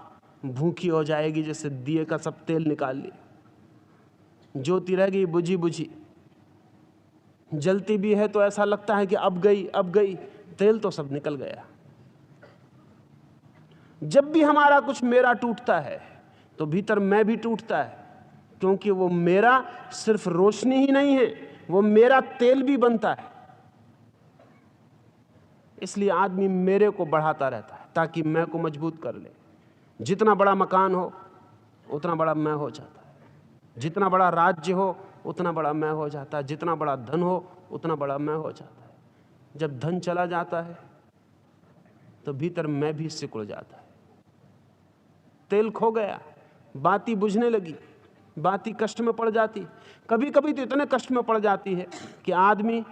भूखी हो जाएगी, जैसे दिए का सब तेल निकाल लिया। ज्योति रह गई बुझी बुझी, जलती भी है तो ऐसा लगता है कि अब गई, तेल तो सब निकल गया। जब भी हमारा कुछ मेरा टूटता है तो भीतर मैं भी टूटता है, क्योंकि वो मेरा सिर्फ रोशनी ही नहीं है, वो मेरा तेल भी बनता है। इसलिए आदमी मेरे को बढ़ाता रहता है ताकि मैं को मजबूत कर ले। जितना बड़ा मकान हो उतना बड़ा मैं हो जाता है, जितना बड़ा राज्य हो उतना बड़ा मैं हो जाता है, जितना बड़ा धन हो उतना बड़ा मैं हो जाता है। जब धन चला जाता है तो भीतर मैं भी सिकुड़ जाता है। तेल खो गया, बाती बुझने लगी, बाती कष्ट में पड़ जाती। कभी कभी तो इतने कष्ट में पड़ जाती है कि आदमी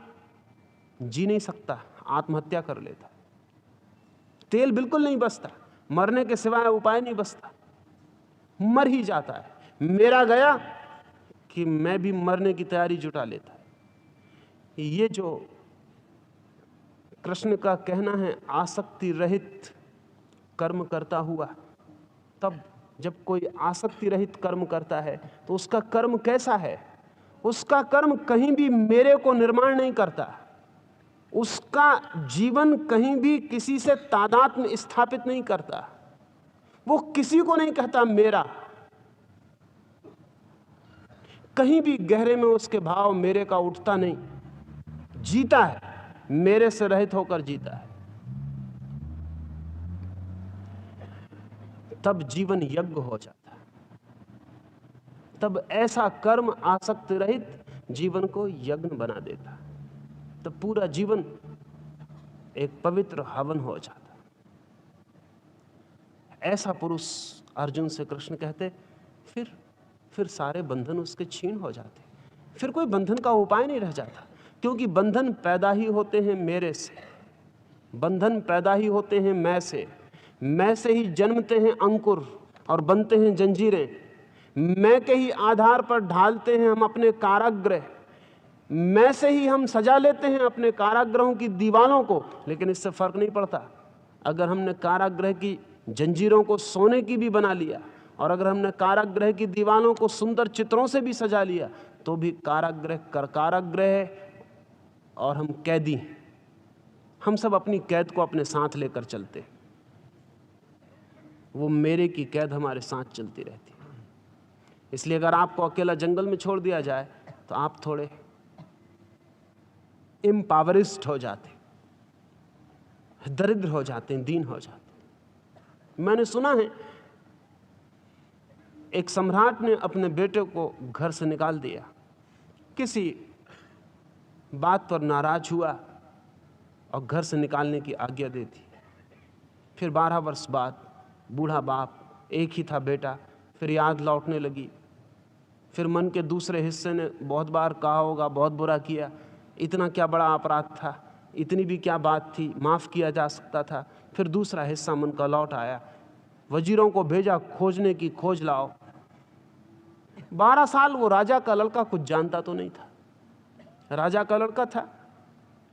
जी नहीं सकता, आत्महत्या कर लेता। तेल बिल्कुल नहीं बचता, मरने के सिवाय उपाय नहीं बचता, मर ही जाता है। मेरा गया कि मैं भी मरने की तैयारी जुटा लेता है। ये जो कृष्ण का कहना है आसक्ति रहित कर्म करता हुआ, तब जब कोई आसक्ति रहित कर्म करता है तो उसका कर्म कैसा है? उसका कर्म कहीं भी मेरे को निर्माण नहीं करता, उसका जीवन कहीं भी किसी से तादात्म्य स्थापित नहीं करता, वो किसी को नहीं कहता मेरा। कहीं भी गहरे में उसके भाव मेरे का उठता नहीं, जीता है, मेरे से रहित होकर जीता है। तब जीवन यज्ञ हो जाता है। तब ऐसा कर्म आसक्ति रहित जीवन को यज्ञ बना देता है। तब पूरा जीवन एक पवित्र हवन हो जाता है। ऐसा पुरुष अर्जुन से कृष्ण कहते, फिर सारे बंधन उसके छीन हो जाते, फिर कोई बंधन का उपाय नहीं रह जाता। क्योंकि बंधन पैदा ही होते हैं मेरे से, बंधन पैदा ही होते हैं मैं से ही जन्मते हैं अंकुर और बनते हैं जंजीरें। मैं के ही आधार पर ढालते हैं हम अपने कारागृह, मैं से ही हम सजा लेते हैं अपने कारागृहों की दीवारों को। लेकिन इससे फर्क नहीं पड़ता, अगर हमने कारागृह की जंजीरों को सोने की भी बना लिया और अगर हमने कारागृह की दीवारों को सुंदर चित्रों से भी सजा लिया, तो भी कारागृह कारागृह है और हम कैदी हैं। हम सब अपनी कैद को अपने साथ लेकर चलते, वो मेरे की कैद हमारे साथ चलती रहती है। इसलिए अगर आपको अकेला जंगल में छोड़ दिया जाए तो आप थोड़े इम्पावरिस्ट हो जाते, दरिद्र हो जाते हैं, दीन हो जाते। मैंने सुना है एक सम्राट ने अपने बेटे को घर से निकाल दिया, किसी बात पर नाराज हुआ और घर से निकालने की आज्ञा दे दी। फिर 12 वर्ष बाद बूढ़ा बाप, एक ही था बेटा, फिर याद लौटने लगी। फिर मन के दूसरे हिस्से ने बहुत बार कहा होगा बहुत बुरा किया, इतना क्या बड़ा अपराध था, इतनी भी क्या बात थी, माफ़ किया जा सकता था। फिर दूसरा हिस्सा मन का लौट आया। वजीरों को भेजा खोजने की, खोज लाओ। 12 साल वो राजा का लड़का कुछ जानता तो नहीं था। राजा का लड़का था,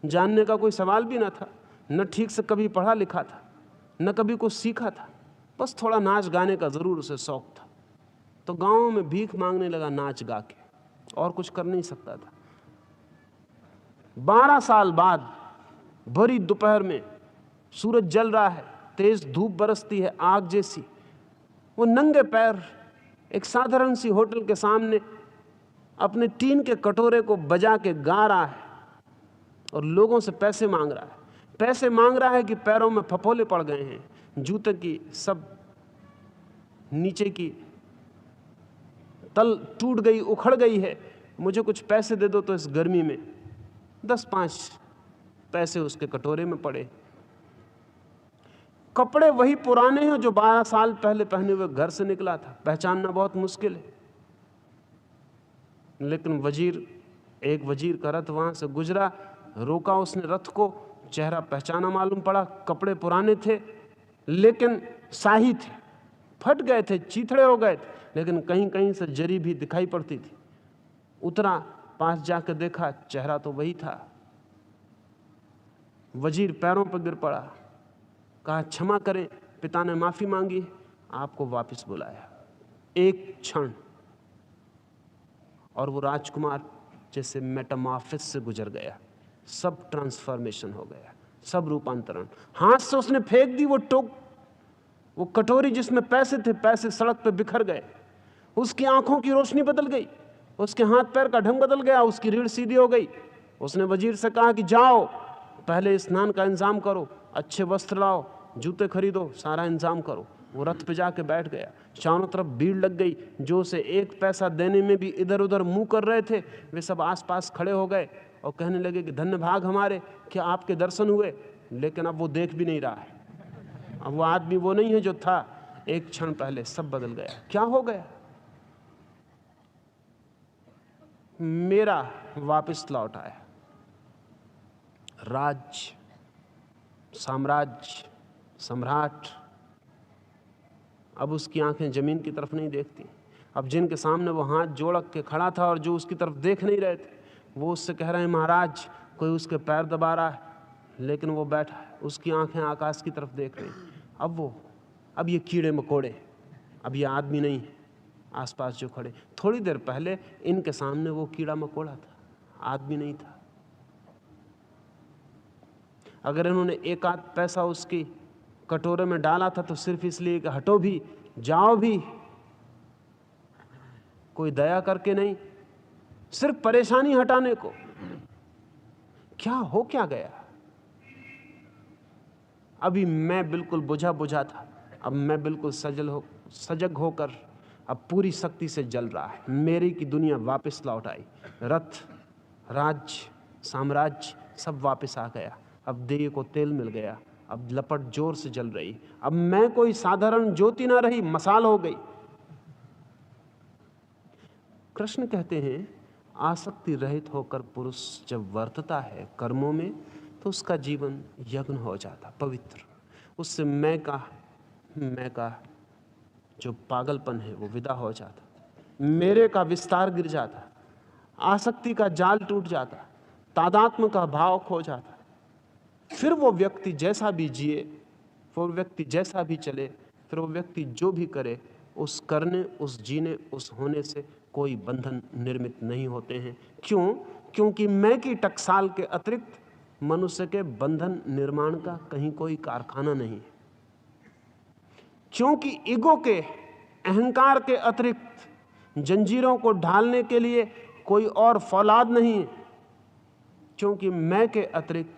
जानने का कोई सवाल भी ना था, न ठीक से कभी पढ़ा लिखा था, न कभी कुछ सीखा था, बस थोड़ा नाच गाने का जरूर उसे शौक था। तो गांव में भीख मांगने लगा नाच गा के, और कुछ कर नहीं सकता था। 12 साल बाद भरी दोपहर में सूरज जल रहा है, तेज धूप बरसती है आग जैसी, वो नंगे पैर एक साधारण सी होटल के सामने अपने टीन के कटोरे को बजा के गा रहा है और लोगों से पैसे मांग रहा है। पैसे मांग रहा है कि पैरों में फफोले पड़ गए हैं, जूते की सब नीचे की तल टूट गई, उखड़ गई है, मुझे कुछ पैसे दे दो तो इस गर्मी में। 10-5 पैसे उसके कटोरे में पड़े। कपड़े वही पुराने हैं जो 12 साल पहले पहने हुए घर से निकला था, पहचानना बहुत मुश्किल है। लेकिन एक वजीर का रथ वहां से गुजरा, रोका उसने रथ को, चेहरा पहचाना मालूम पड़ा। कपड़े पुराने थे लेकिन शाही थे, फट गए थे, चीथड़े हो गए थे, लेकिन कहीं कहीं से जरी भी दिखाई पड़ती थी। उतरा, पास जाकर देखा, चेहरा तो वही था। वजीर पैरों पर गिर पड़ा, कहा क्षमा करें, पिता ने माफी मांगी, आपको वापस बुलाया। एक क्षण और वो राजकुमार जैसे मेटामॉर्फिस से गुजर गया, सब ट्रांसफॉर्मेशन हो गया, सब रूपांतरण। हाथ से उसने फेंक दी वो कटोरी जिसमें पैसे थे, पैसे सड़क पे बिखर गए। उसकी आंखों की रोशनी बदल गई, उसके हाथ पैर का ढंग बदल गया, उसकी रीढ़ सीधी हो गई। उसने वजीर से कहा कि जाओ, पहले स्नान का इंतजाम करो, अच्छे वस्त्र लाओ, जूते खरीदो, सारा इंतजाम करो। वो रथ पे जाके बैठ गया। चारों तरफ भीड़ लग गई, जो उसे 1 पैसा देने में भी इधर उधर मुंह कर रहे थे, वे सब आसपास खड़े हो गए और कहने लगे कि धन्य भाग हमारे कि आपके दर्शन हुए। लेकिन अब वो देख भी नहीं रहा है, अब वो आदमी वो नहीं है जो था एक क्षण पहले। सब बदल गया। क्या हो गया? मेरा वापस लौट आया। राज्य, साम्राज्य, सम्राट। अब उसकी आंखें जमीन की तरफ नहीं देखती। अब जिनके सामने वो हाथ जोड़ के खड़ा था और जो उसकी तरफ देख नहीं रहे थे, वो उससे कह रहे हैं महाराज। कोई उसके पैर दबा रहा है, लेकिन वो बैठा है, उसकी आंखें आकाश की तरफ देख रही। अब ये कीड़े मकोड़े, अब ये आदमी नहीं है आसपास जो खड़े। थोड़ी देर पहले इनके सामने वो कीड़ा मकोड़ा था, आदमी नहीं था। अगर इन्होंने 1 आध पैसा उसकी कटोरे में डाला था तो सिर्फ इसलिए कि हटो भी, जाओ भी, कोई दया करके नहीं, सिर्फ परेशानी हटाने को। क्या गया? अभी मैं बिल्कुल बुझा था, अब मैं बिल्कुल सजग होकर अब पूरी शक्ति से जल रहा है। मेरी की दुनिया वापस लौट आई। रथ, राज्य, साम्राज्य सब वापस आ गया। अब दिए को तेल मिल गया, अब लपट जोर से जल रही। अब मैं कोई साधारण ज्योति ना रही, मसाल हो गई। कृष्ण कहते हैं आसक्ति रहित होकर पुरुष जब वर्तता है कर्मों में, तो उसका जीवन यज्ञ हो जाता, पवित्र। उससे मैं का जो पागलपन है वो विदा हो जाता, मेरे का विस्तार गिर जाता, आसक्ति का जाल टूट जाता, तादात्म्य का भाव खो जाता। फिर वो व्यक्ति जैसा भी जिए, वो व्यक्ति जैसा भी चले, फिर वो व्यक्ति जो भी करे, उस करने, उस जीने, उस होने से कोई बंधन निर्मित नहीं होते हैं। क्यों? क्योंकि मैं की टकसाल के अतिरिक्त मनुष्य के बंधन निर्माण का कहीं कोई कारखाना नहीं है। क्योंकि ईगो के, अहंकार के अतिरिक्त जंजीरों को ढालने के लिए कोई और फौलाद नहीं है। क्योंकि मैं के अतिरिक्त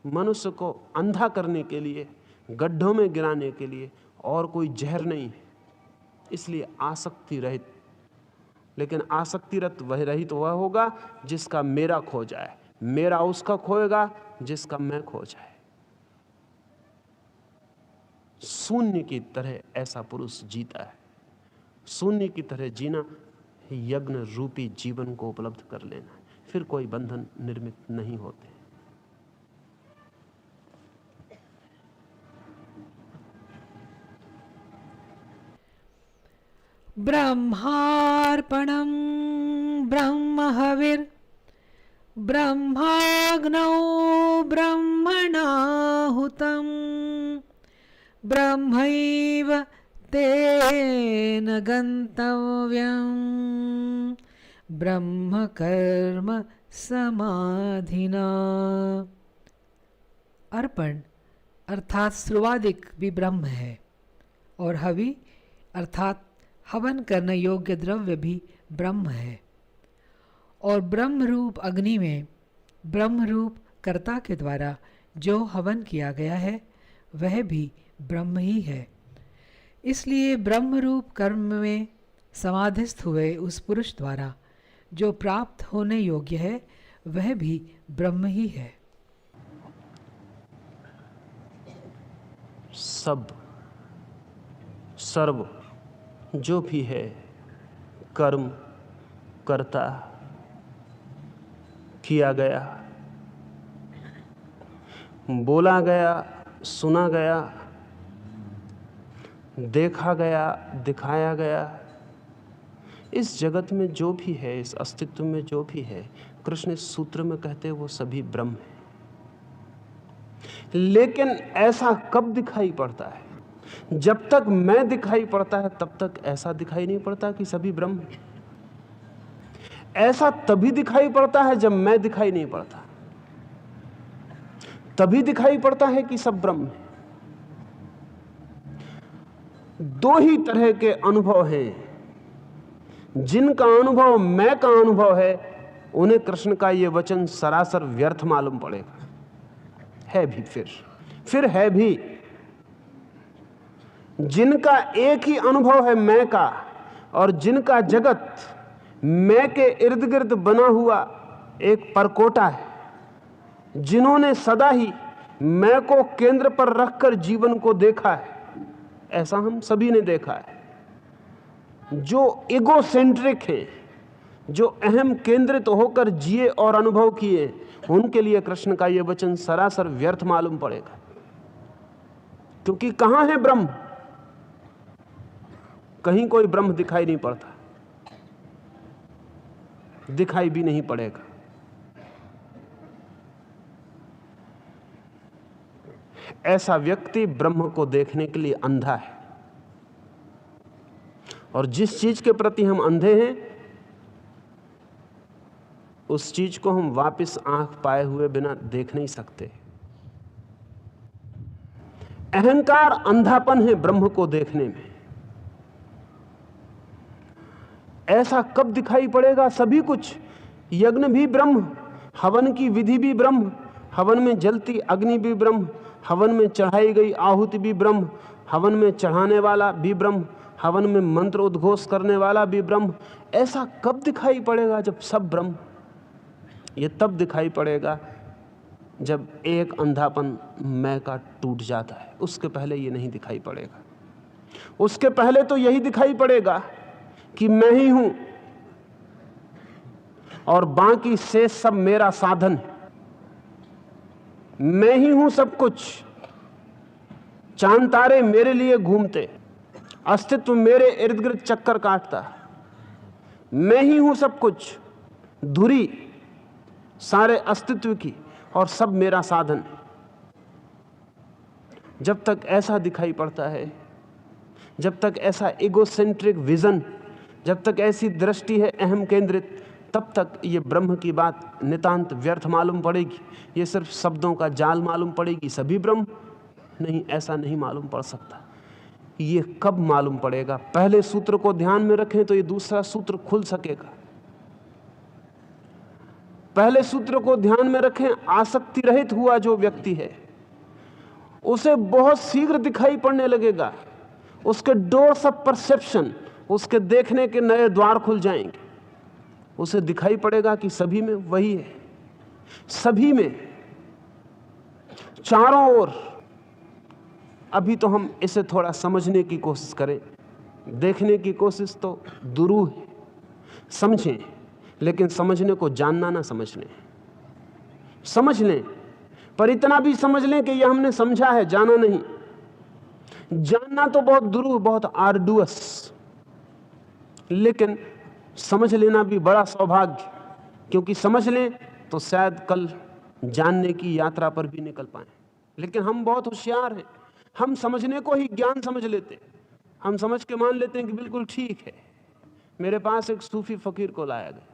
मनुष्य को अंधा करने के लिए, गड्ढों में गिराने के लिए और कोई जहर नहीं है। इसलिए आसक्ति रहित। लेकिन आसक्ति रहित वह होगा जिसका मेरा खो जाए, मेरा उसका खोएगा जिसका मैं खो जाए। शून्य की तरह ऐसा पुरुष जीता है। शून्य की तरह जीना यज्ञ रूपी जीवन को उपलब्ध कर लेना, फिर कोई बंधन निर्मित नहीं होते। ब्रह्मार्पणं ब्रह्महविर् ब्रह्माग्नौ ब्रह्मणाहुतं ब्रह्मैव तेन गन्तव्यं ब्रह्मकर्म समाधिना। अर्पण अर्थात श्रुवादिक भी ब्रह्म है और हवि अर्थात हवन करने योग्य द्रव्य भी ब्रह्म है और ब्रह्म रूप अग्नि में ब्रह्म रूप कर्ता के द्वारा जो हवन किया गया है वह भी ब्रह्म ही है। इसलिए ब्रह्म रूप कर्म में समाधिस्थ हुए उस पुरुष द्वारा जो प्राप्त होने योग्य है वह भी ब्रह्म ही है। सब सर्व जो भी है, कर्म कर्ता, किया गया, बोला गया, सुना गया, देखा गया, दिखाया गया, इस जगत में जो भी है, इस अस्तित्व में जो भी है, कृष्ण इस सूत्र में कहते हैं वो सभी ब्रह्म है। लेकिन ऐसा कब दिखाई पड़ता है? जब तक मैं दिखाई पड़ता है तब तक ऐसा दिखाई नहीं पड़ता कि सभी ब्रह्म है। ऐसा तभी दिखाई पड़ता है जब मैं दिखाई नहीं पड़ता, तभी दिखाई पड़ता है कि सब ब्रह्म है। दो ही तरह के अनुभव हैं। जिनका अनुभव मैं का अनुभव है उन्हें कृष्ण का यह वचन सरासर व्यर्थ मालूम पड़ेगा। है भी फिर है भी। जिनका एक ही अनुभव है मैं का और जिनका जगत मैं के इर्द गिर्द बना हुआ एक परकोटा है, जिन्होंने सदा ही मैं को केंद्र पर रखकर जीवन को देखा है, ऐसा हम सभी ने देखा है। जो इगोसेंट्रिक है, जो अहम केंद्रित होकर जिए और अनुभव किए, उनके लिए कृष्ण का यह वचन सरासर व्यर्थ मालूम पड़ेगा। क्योंकि कहां है ब्रह्म? कहीं कोई ब्रह्म दिखाई नहीं पड़ता, दिखाई भी नहीं पड़ेगा। ऐसा व्यक्ति ब्रह्म को देखने के लिए अंधा है। और जिस चीज के प्रति हम अंधे हैं उस चीज को हम वापस आंख पाए हुए बिना देख नहीं सकते। अहंकार अंधापन है ब्रह्म को देखने में। ऐसा कब दिखाई पड़ेगा? सभी कुछ, यज्ञ भी ब्रह्म, हवन की विधि भी ब्रह्म, हवन में जलती अग्नि भी ब्रह्म, हवन में चढ़ाई गई आहुति भी ब्रह्म, हवन में चढ़ाने वाला भी ब्रह्म, हवन में मंत्र उद्घोष करने वाला भी ब्रह्म। ऐसा कब दिखाई पड़ेगा? जब सब ब्रह्म। ये तब दिखाई पड़ेगा जब एक अंधापन मैं का टूट जाता है। उसके पहले ये नहीं दिखाई पड़ेगा। उसके पहले तो यही दिखाई पड़ेगा कि मैं ही हूं और बाकी से सब मेरा साधन है। मैं ही हूं सब कुछ। चांद तारे मेरे लिए घूमते, अस्तित्व मेरे इर्द गिर्द चक्कर काटता। मैं ही हूं सब कुछ, धुरी सारे अस्तित्व की, और सब मेरा साधन। जब तक ऐसा दिखाई पड़ता है, जब तक ऐसा इगोसेंट्रिक विजन, जब तक ऐसी दृष्टि है अहम केंद्रित, तब तक ये ब्रह्म की बात नितांत व्यर्थ मालूम पड़ेगी। ये सिर्फ शब्दों का जाल मालूम पड़ेगी। सभी ब्रह्म नहीं, ऐसा नहीं मालूम पड़ सकता। ये कब मालूम पड़ेगा? पहले सूत्र को ध्यान में रखें तो ये दूसरा सूत्र खुल सकेगा। पहले सूत्र को ध्यान में रखें। आसक्ति रहित हुआ जो व्यक्ति है उसे बहुत शीघ्र दिखाई पड़ने लगेगा। उसके डोर्स ऑफ परसेप्शन, उसके देखने के नए द्वार खुल जाएंगे। उसे दिखाई पड़ेगा कि सभी में वही है, सभी में, चारों ओर। अभी तो हम इसे थोड़ा समझने की कोशिश करें, देखने की कोशिश तो दुरूह है। समझें, लेकिन समझने को जानना ना समझ लें। समझ लें, पर इतना भी समझ लें कि यह हमने समझा है, जाना नहीं। जानना तो बहुत दुरूह, बहुत आर्डुअस। लेकिन समझ लेना भी बड़ा सौभाग्य, क्योंकि समझ लें तो शायद कल जानने की यात्रा पर भी निकल पाए। लेकिन हम बहुत होशियार हैं, हम समझने को ही ज्ञान समझ लेते हैं। हम समझ के मान लेते हैं कि बिल्कुल ठीक है। मेरे पास एक सूफी फकीर को लाया गया,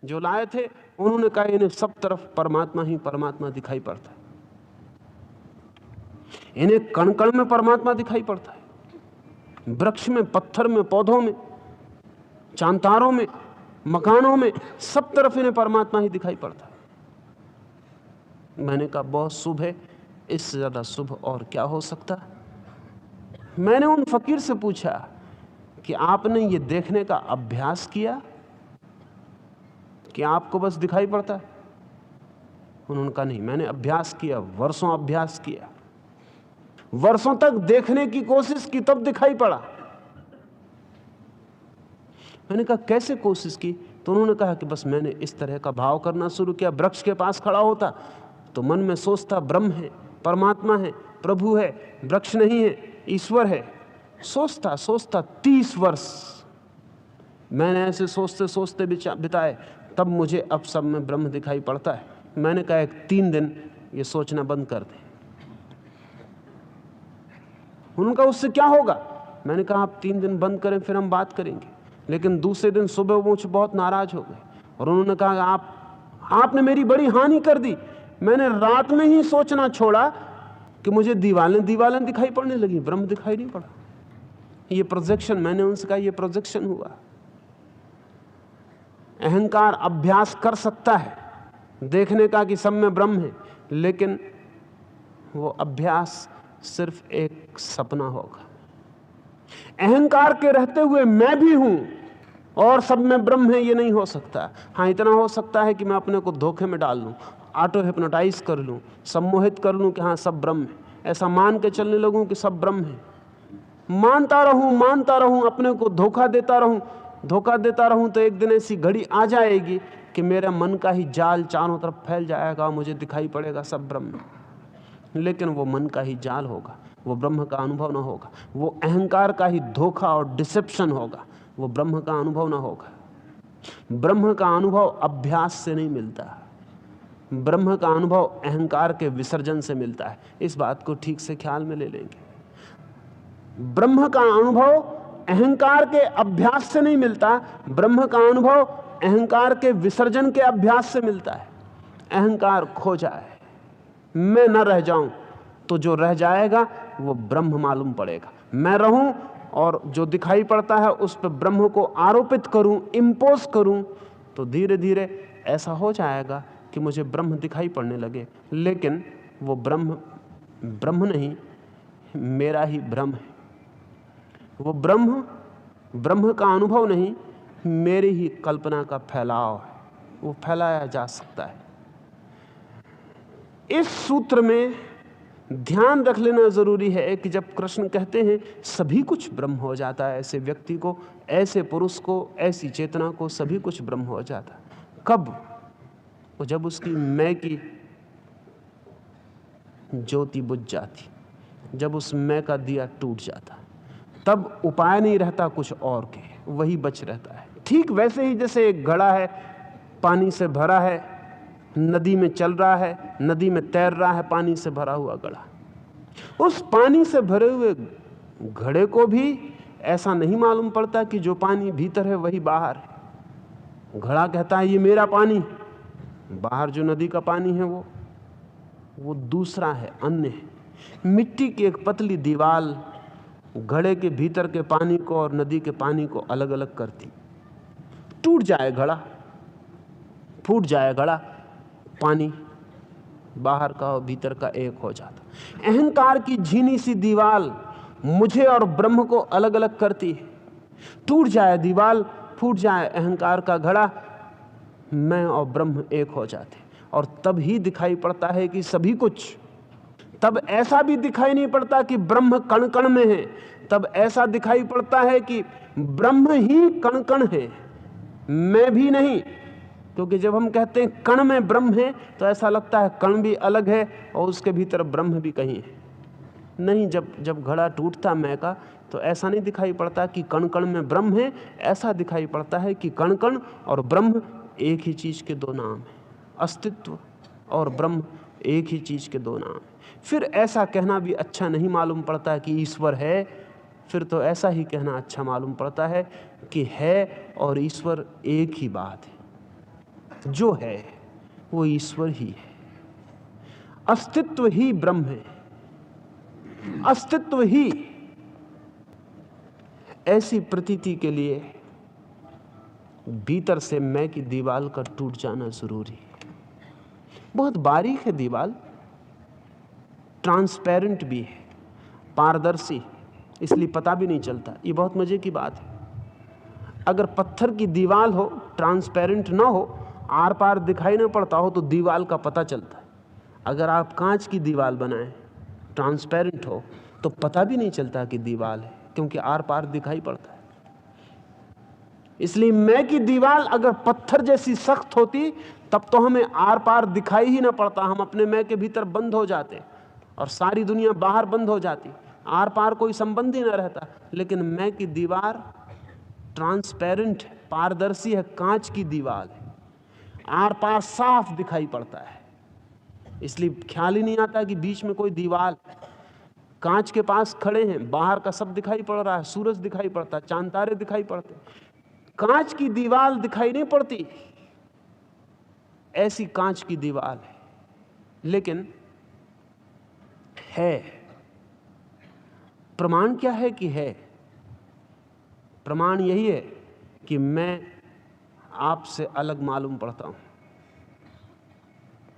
जो लाए थे उन्होंने कहा इन्हें सब तरफ परमात्मा ही परमात्मा दिखाई पड़ता है, इन्हें कण कण में परमात्मा दिखाई पड़ता है, वृक्ष में, पत्थर में, पौधों में, चांतारों में, मकानों में, सब तरफ इन्हें परमात्मा ही दिखाई पड़ता है। मैंने कहा बहुत शुभ है, इससे ज्यादा शुभ और क्या हो सकता। मैंने उन फकीर से पूछा कि आपने ये देखने का अभ्यास किया कि आपको बस दिखाई पड़ता है? उन्होंने कहा नहीं, मैंने अभ्यास किया, वर्षों अभ्यास किया, वर्षों तक देखने की कोशिश की, तब दिखाई पड़ा। मैंने कहा कैसे कोशिश की? तो उन्होंने कहा कि बस मैंने इस तरह का भाव करना शुरू किया। वृक्ष के पास खड़ा होता तो मन में सोचता ब्रह्म है, परमात्मा है, प्रभु है, वृक्ष नहीं है, ईश्वर है। सोचता सोचता 30 वर्ष मैंने ऐसे सोचते सोचते बिताए, तब मुझे अब सब में ब्रह्म दिखाई पड़ता है। मैंने कहा 3 दिन ये सोचना बंद कर दे। उनका उससे क्या होगा? मैंने कहा आप 3 दिन बंद करें, फिर हम बात करेंगे। लेकिन दूसरे दिन सुबह वो मुझे बहुत नाराज हो गए और उन्होंने कहा आपने मेरी बड़ी हानि कर दी। मैंने रात में ही सोचना छोड़ा कि मुझे दीवालें दिखाई पड़ने लगी, ब्रह्म दिखाई नहीं पड़ा। ये प्रोजेक्शन, मैंने उनसे कहा ये प्रोजेक्शन हुआ। अहंकार अभ्यास कर सकता है देखने का कि सब में ब्रह्म है, लेकिन वो अभ्यास सिर्फ एक सपना होगा। अहंकार के रहते हुए मैं भी हूं और सब में ब्रह्म है, ये नहीं हो सकता। हाँ, इतना हो सकता है कि मैं अपने को धोखे में डाल लूं, ऑटो हिप्नोटाइज कर लूं, सम्मोहित कर लूं कि हाँ सब ब्रह्म है, ऐसा मान के चलने लगूं कि सब ब्रह्म है। मानता रहूं, अपने को धोखा देता रहूं, तो एक दिन ऐसी घड़ी आ जाएगी कि मेरा मन का ही जाल चारों तरफ फैल जाएगा, मुझे दिखाई पड़ेगा सब ब्रह्म। लेकिन वो मन का ही जाल होगा, वो ब्रह्म का अनुभव ना होगा। वो अहंकार का ही धोखा और डिसेप्शन होगा, वो ब्रह्म का अनुभव ना होगा। ब्रह्म का अनुभव अभ्यास से नहीं मिलता, ब्रह्म का अनुभव अहंकार के विसर्जन से मिलता है। इस बात को ठीक से ख्याल में ले लेंगे। ब्रह्म का अनुभव अहंकार के अभ्यास से नहीं मिलता, ब्रह्म का अनुभव अहंकार के विसर्जन के अभ्यास से मिलता है। अहंकार खो जाए, मैं न रह जाऊं, तो जो रह जाएगा वो ब्रह्म मालूम पड़ेगा। मैं रहूं और जो दिखाई पड़ता है उस पर ब्रह्म को आरोपित करूं, इंपोज करूं, तो धीरे धीरे ऐसा हो जाएगा कि मुझे ब्रह्म दिखाई पड़ने लगे। लेकिन वो ब्रह्म नहीं, मेरा ही भ्रम है। वो ब्रह्म का अनुभव नहीं, मेरी ही कल्पना का फैलाव है, वो फैलाया जा सकता है। इस सूत्र में ध्यान रख लेना जरूरी है कि जब कृष्ण कहते हैं सभी कुछ ब्रह्म हो जाता है, ऐसे व्यक्ति को, ऐसे पुरुष को, ऐसी चेतना को सभी कुछ ब्रह्म हो जाता है। कब? वो जब उसकी मैं की ज्योति बुझ जाती, जब उस मैं का दिया टूट जाता, तब उपाय नहीं रहता कुछ और के, वही बच रहता है। ठीक वैसे ही जैसे एक घड़ा है, पानी से भरा है, नदी में चल रहा है, नदी में तैर रहा है, पानी से भरा हुआ घड़ा। उस पानी से भरे हुए घड़े को भी ऐसा नहीं मालूम पड़ता कि जो पानी भीतर है वही बाहर है। घड़ा कहता है ये मेरा पानी, बाहर जो नदी का पानी है वो दूसरा है, अन्य है। मिट्टी की एक पतली दीवार घड़े के भीतर के पानी को और नदी के पानी को अलग अलग करती। टूट जाए घड़ा, फूट जाए घड़ा, पानी बाहर का और भीतर का एक हो जाता। अहंकार की झीनी सी दीवार मुझे और ब्रह्म को अलग अलग करती है। टूट जाए दीवार, फूट जाए अहंकार का घड़ा, मैं और ब्रह्म एक हो जाते। और तब ही दिखाई पड़ता है कि सभी कुछ। तब ऐसा भी दिखाई नहीं पड़ता कि ब्रह्म कण कण में है, तब ऐसा दिखाई पड़ता है कि ब्रह्म ही कण कण है, मैं भी नहीं। क्योंकि जब हम कहते हैं कण में ब्रह्म है तो ऐसा लगता है कण भी अलग है और उसके भीतर ब्रह्म भी कहीं है। नहीं, जब घड़ा टूटता मैं का, तो ऐसा नहीं दिखाई पड़ता कि कण कण में ब्रह्म है, ऐसा दिखाई पड़ता है कि कण कण और ब्रह्म एक ही चीज के दो नाम हैं। अस्तित्व और ब्रह्म एक ही चीज के दो नाम हैं। फिर ऐसा कहना भी अच्छा नहीं मालूम पड़ता कि ईश्वर है, फिर तो ऐसा ही कहना अच्छा मालूम पड़ता है कि है और ईश्वर एक ही बात है। जो है वो ईश्वर ही है, अस्तित्व ही ब्रह्म है, अस्तित्व ही। ऐसी प्रतीति के लिए भीतर से मैं की दीवार का टूट जाना जरूरी है। बहुत बारीक है दीवार, ट्रांसपेरेंट भी है, पारदर्शी, इसलिए पता भी नहीं चलता। ये बहुत मजे की बात है। अगर पत्थर की दीवार हो, ट्रांसपेरेंट ना हो, आर पार दिखाई ना पड़ता हो, तो दीवार का पता चलता है। अगर आप कांच की दीवार बनाएं, ट्रांसपेरेंट हो, तो पता भी नहीं चलता कि दीवार है, क्योंकि आर पार दिखाई पड़ता है। इसलिए मैं की दीवार अगर पत्थर जैसी सख्त होती, तब तो हमें आर पार दिखाई ही ना पड़ता, हम अपने मैं के भीतर बंद हो जाते और सारी दुनिया बाहर बंद हो जाती, आर पार कोई संबंध ही ना रहता। लेकिन मैं की दीवार ट्रांसपेरेंट है, पारदर्शी है, कांच की दीवार है, आर पार साफ दिखाई पड़ता है। इसलिए ख्याल ही नहीं आता कि बीच में कोई दीवार। कांच के पास खड़े हैं, बाहर का सब दिखाई पड़ रहा है, सूरज दिखाई पड़ता है, चांद तारे दिखाई पड़ते, कांच की दीवार दिखाई नहीं पड़ती। ऐसी कांच की दीवार है, लेकिन है। प्रमाण क्या है कि है? प्रमाण यही है कि मैं आपसे अलग मालूम पड़ता हूं।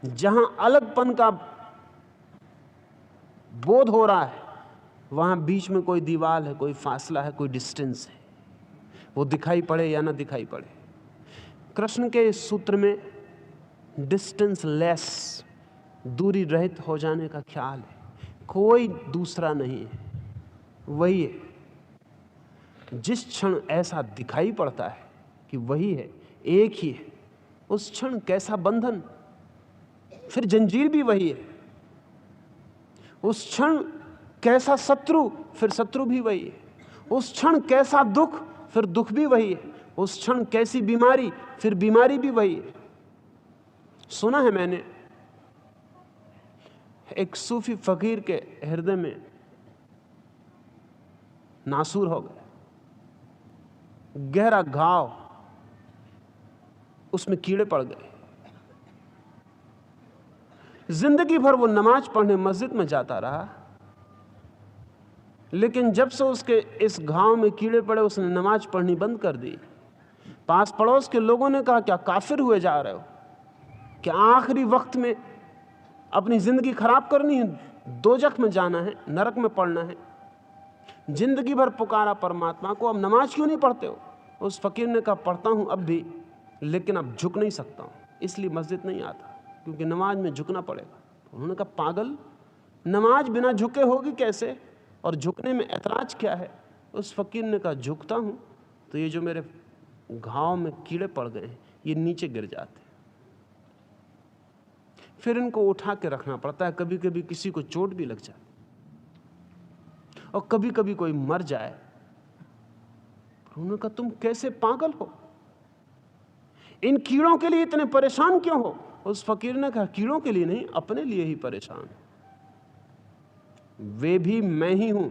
जहां अलगपन का बोध हो रहा है, वहां बीच में कोई दीवार है, कोई फासला है, कोई डिस्टेंस है, वो दिखाई पड़े या ना दिखाई पड़े। कृष्ण के इस सूत्र में डिस्टेंस लेस, दूरी रहित हो जाने का ख्याल है। कोई दूसरा नहीं है, वही है। जिस क्षण ऐसा दिखाई पड़ता है कि वही है, एक ही है, उस क्षण कैसा बंधन, फिर जंजीर भी वही है। उस क्षण कैसा शत्रु, फिर शत्रु भी वही है। उस क्षण कैसा दुख, फिर दुख भी वही है। उस क्षण कैसी बीमारी, फिर बीमारी भी वही है। सुना है मैंने, एक सूफी फकीर के हृदय में नासूर हो गया, गहरा घाव, उसमें कीड़े पड़ गए। जिंदगी भर वो नमाज पढ़ने मस्जिद में जाता रहा, लेकिन जब से उसके इस घाव में कीड़े पड़े, उसने नमाज पढ़नी बंद कर दी। पास पड़ोस के लोगों ने कहा, क्या काफिर हुए जा रहे हो? क्या आखिरी वक्त में अपनी जिंदगी खराब करनी है? दोजख में जाना है, नरक में पड़ना है। जिंदगी भर पुकारा परमात्मा को, अब नमाज क्यों नहीं पढ़ते हो? उस फकीर ने कहा, पढ़ता हूं अब भी, लेकिन अब झुक नहीं सकता हूं, इसलिए मस्जिद नहीं आता, क्योंकि नमाज में झुकना पड़ेगा। उन्होंने कहा, पागल, नमाज बिना झुके होगी कैसे, और झुकने में ऐतराज क्या है? उस फकीर ने कहा, झुकता हूं तो ये जो मेरे घाव में कीड़े पड़ गए हैं, ये नीचे गिर जाते, फिर इनको उठा के रखना पड़ता है। कभी कभी किसी को चोट भी लग जाती, और कभी कभी कोई मर जाए। उन्होंने कहा, तुम कैसे पागल हो, इन कीड़ों के लिए इतने परेशान क्यों हो? उस फकीर ने कहा, कीड़ों के लिए नहीं, अपने लिए ही परेशान। वे भी मैं ही हूं,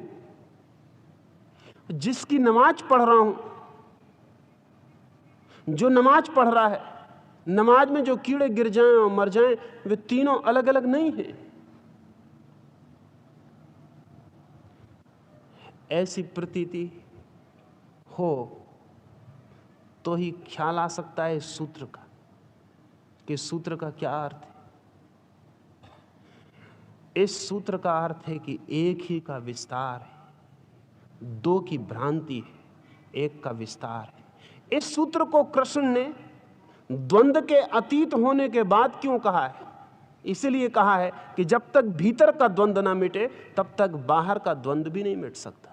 जिसकी नमाज पढ़ रहा हूं। जो नमाज पढ़ रहा है, नमाज में जो कीड़े गिर जाएं और मर जाएं, वे तीनों अलग अलग नहीं हैं। ऐसी प्रतीति हो तो ही ख्याल आ सकता है इस सूत्र का, कि सूत्र का क्या अर्थ है। इस सूत्र का अर्थ है कि एक ही का विस्तार है, दो की भ्रांति है, एक का विस्तार है। इस सूत्र को कृष्ण ने द्वंद्व के अतीत होने के बाद क्यों कहा है? इसलिए कहा है कि जब तक भीतर का द्वंद्व ना मिटे, तब तक बाहर का द्वंद्व भी नहीं मिट सकता।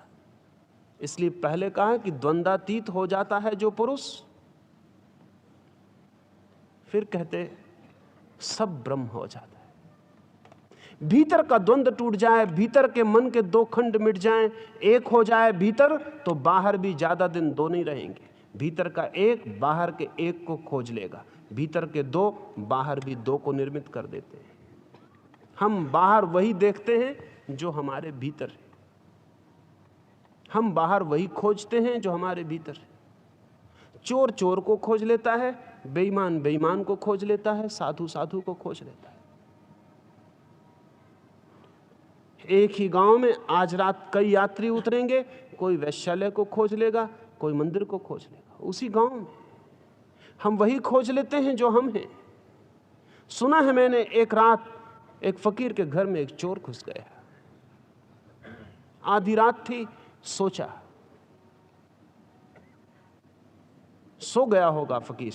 इसलिए पहले कहा कि द्वंद्वातीत हो जाता है जो पुरुष, फिर कहते सब ब्रह्म हो जाता है। भीतर का द्वंद्व टूट जाए, भीतर के मन के दो खंड मिट जाएं, एक हो जाए भीतर, तो बाहर भी ज्यादा दिन दो नहीं रहेंगे। भीतर का एक बाहर के एक को खोज लेगा, भीतर के दो बाहर भी दो को निर्मित कर देते हैं। हम बाहर वही देखते हैं जो हमारे भीतर है, हम बाहर वही खोजते हैं जो हमारे भीतर है। चोर चोर को खोज लेता है, बेईमान बेईमान को खोज लेता है, साधु साधु को खोज लेता है। एक ही गांव में आज रात कई यात्री उतरेंगे, कोई वैश्यालय को खोज लेगा, कोई मंदिर को खोज लेगा। उसी गांव में हम वही खोज लेते हैं जो हम हैं। सुना है मैंने, एक रात एक फकीर के घर में एक चोर घुस गया। आधी रात थी, सोचा, सो गया होगा फकीर।